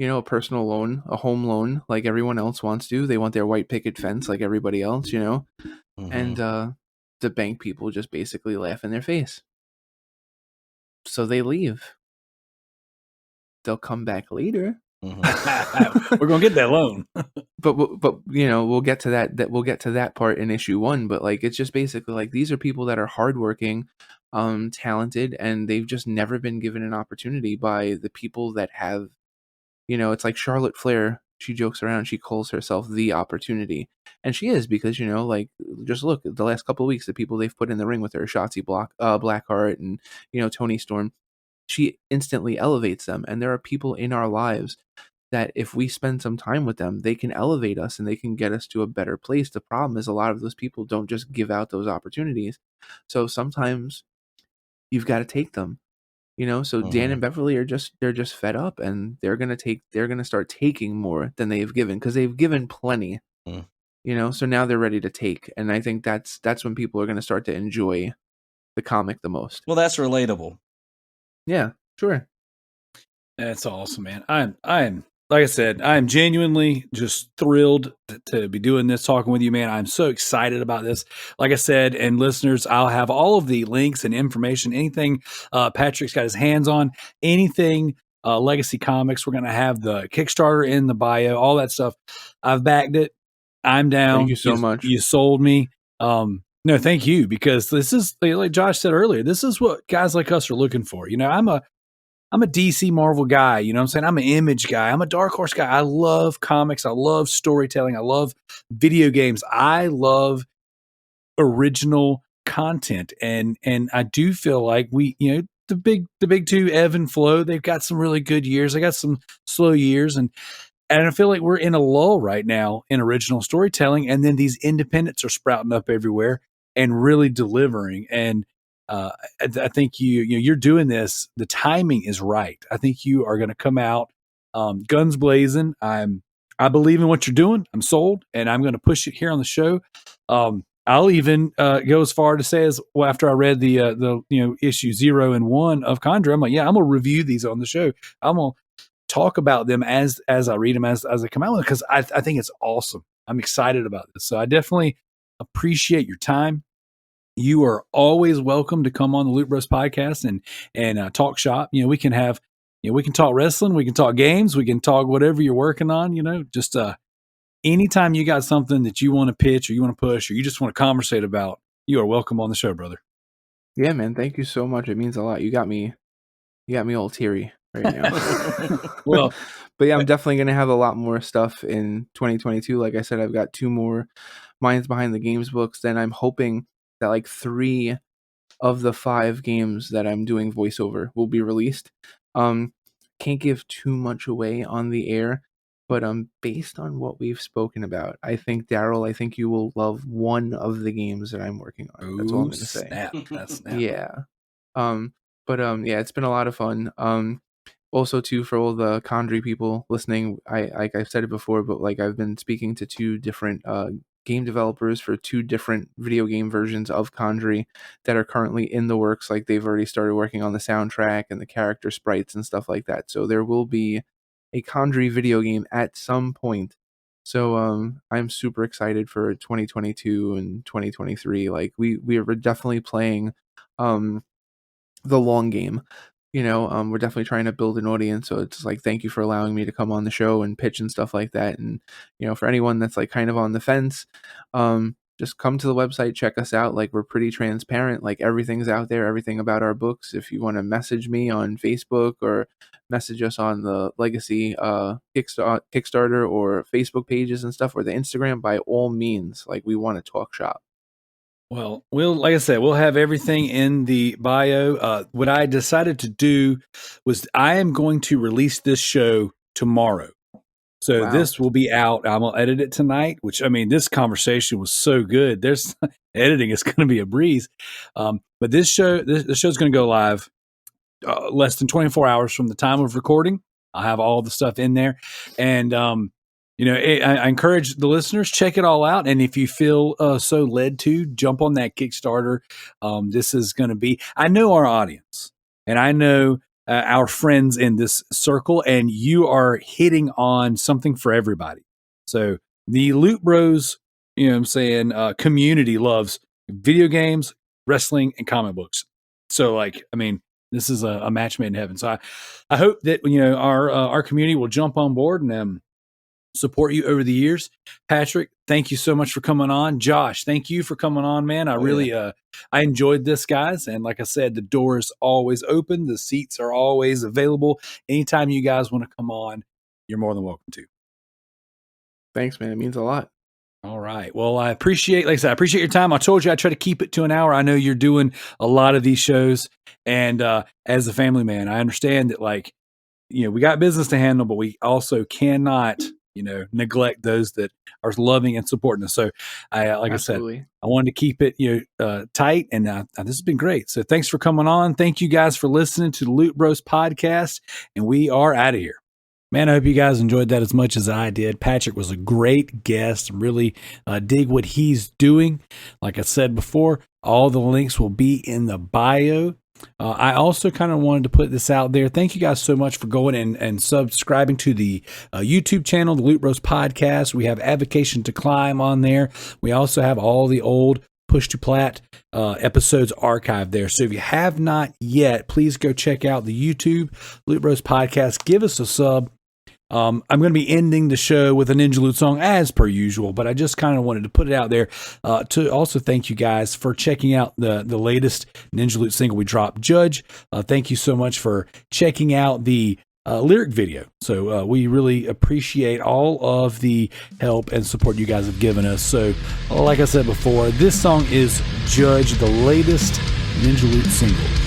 a personal loan, a home loan, like everyone else wants to. They want their white picket fence like everybody else, and the bank people just basically laugh in their face. So they leave. They'll come back later. We're gonna get that loan. but we'll get to that we'll get to that part in issue 1. But like, it's just basically like, these are people that are hardworking, talented, and they've just never been given an opportunity by the people that have, it's like Charlotte Flair. She jokes around, she calls herself the opportunity, and she is, because like, just look at the last couple of weeks, the people they've put in the ring with her, Shotzi Blackheart and Toni Storm. She instantly elevates them, and there are people in our lives that if we spend some time with them, they can elevate us and they can get us to a better place. The problem is a lot of those people don't just give out those opportunities. So sometimes you've got to take them, so Dan and Beverly they're just fed up, and they're going to start taking more than they've given, because they've given plenty, so now they're ready to take. And I think that's when people are going to start to enjoy the comic the most. Well, that's relatable. Yeah, sure. That's awesome, man. I'm like I said, I am genuinely just thrilled to be doing this, talking with you, man. I'm so excited about this. Like I said, and listeners, I'll have all of the links and information, anything Patrick's got his hands on, anything Legacy Comix. We're going to have the Kickstarter in the bio, all that stuff. I've backed it. I'm down. Thank you so much. You sold me. No, thank you, because this is, like Josh said earlier, this is what guys like us are looking for. You know, I'm a DC Marvel guy, you know what I'm saying? I'm an Image guy. I'm a Dark Horse guy. I love comics. I love storytelling. I love video games. I love original content. And I do feel like we, you know, the big two, ebb and flow, they've got some really good years. They got some slow years. And I feel like we're in a lull right now in original storytelling. And then these independents are sprouting up everywhere and really delivering. And I think you're doing this. The timing is right. I think you are going to come out guns blazing. I believe in what you're doing. I'm sold, and I'm going to push it here on the show. I'll even go as far to say, as well, after I read the issue 0 and 1 of Conjure, I'm like, yeah, I'm gonna review these on the show. I'm gonna talk about them as I read them, as they come out, because I think it's awesome. I'm excited about this. So I definitely appreciate your time. You are always welcome to come on the Loot Bros podcast and talk shop. You know, we can talk wrestling, we can talk games, we can talk whatever you're working on. You know, just anytime you got something that you want to pitch or you want to push or you just want to conversate about, you are welcome on the show, brother. Yeah, man. Thank you so much. It means a lot. You got me all teary right now. Well, but yeah, I'm definitely going to have a lot more stuff in 2022. Like I said, I've got 2 more Minds Behind the Games books. Then I'm hoping that like 3 of the 5 games that I'm doing voiceover will be released. Can't give too much away on the air, but based on what we've spoken about, I think, Darrell, you will love one of the games that I'm working on. That's all I'm going to say. Snap. Yeah. Yeah, it's been a lot of fun. Also too, for all the Condry people listening, like I've said it before, but like I've been speaking to 2 different game developers for 2 different video game versions of Condry that are currently in the works. Like they've already started working on the soundtrack and the character sprites and stuff like that. So there will be a Condry video game at some point. So I'm super excited for 2022 and 2023. Like we are definitely playing the long game. You know, we're definitely trying to build an audience. So it's like, thank you for allowing me to come on the show and pitch and stuff like that. And, you know, for anyone that's like kind of on the fence, just come to the website, check us out. Like, we're pretty transparent. Like, everything's out there, everything about our books. If you want to message me on Facebook or message us on the Legacy Kickstarter or Facebook pages and stuff, or the Instagram, by all means, like, we want to talk shop. Well, like I said, we'll have everything in the bio. What I decided to do was I am going to release this show tomorrow. So Wow. This will be out. I'm going to edit it tonight, which, I mean, this conversation was so good. There's editing is going to be a breeze. But this show's going to go live less than 24 hours from the time of recording. I'll have all the stuff in there. And, you know, I encourage the listeners, check it all out. And if you feel so led to, jump on that Kickstarter. This is going to be, I know our audience, and I know our friends in this circle, and you are hitting on something for everybody. So the Loot Bros, you know what I'm saying, community loves video games, wrestling, and comic books. So, like, I mean, this is a match made in heaven. So I hope that, you know, our community will jump on board and support you over the years. Patrick, thank you so much for coming on. Josh, thank you for coming on, man. I enjoyed this, guys. And like I said, the door is always open. The seats are always available. Anytime you guys want to come on, you're more than welcome to. Thanks, man. It means a lot. All right. Well, I appreciate your time. I told you I try to keep it to an hour. I know you're doing a lot of these shows. And as a family man, I understand that, like, you know, we got business to handle, but we also cannot, you know, neglect those that are loving and supporting us. So I said, I wanted to keep it, you know, tight, and this has been great. So thanks for coming on. Thank you guys for listening to the Loot Bros podcast, and we are out of here. Man, I hope you guys enjoyed that as much as I did. Patrick was a great guest. Really dig what he's doing. Like I said before, all the links will be in the bio I also kind of wanted to put this out there. Thank you guys so much for going and subscribing to the YouTube channel, the Loot Bros Podcast. We have Avocation to Climb on there. We also have all the old Push to Plat episodes archived there. So if you have not yet, please go check out the YouTube Loot Bros Podcast. Give us a sub. I'm going to be ending the show with a Ninja Loot song as per usual, but I just kind of wanted to put it out there to also thank you guys for checking out the latest Ninja Loot single we dropped, Judge. Thank you so much for checking out the lyric video. So we really appreciate all of the help and support you guys have given us. So like I said before, this song is Judge, the latest Ninja Loot single.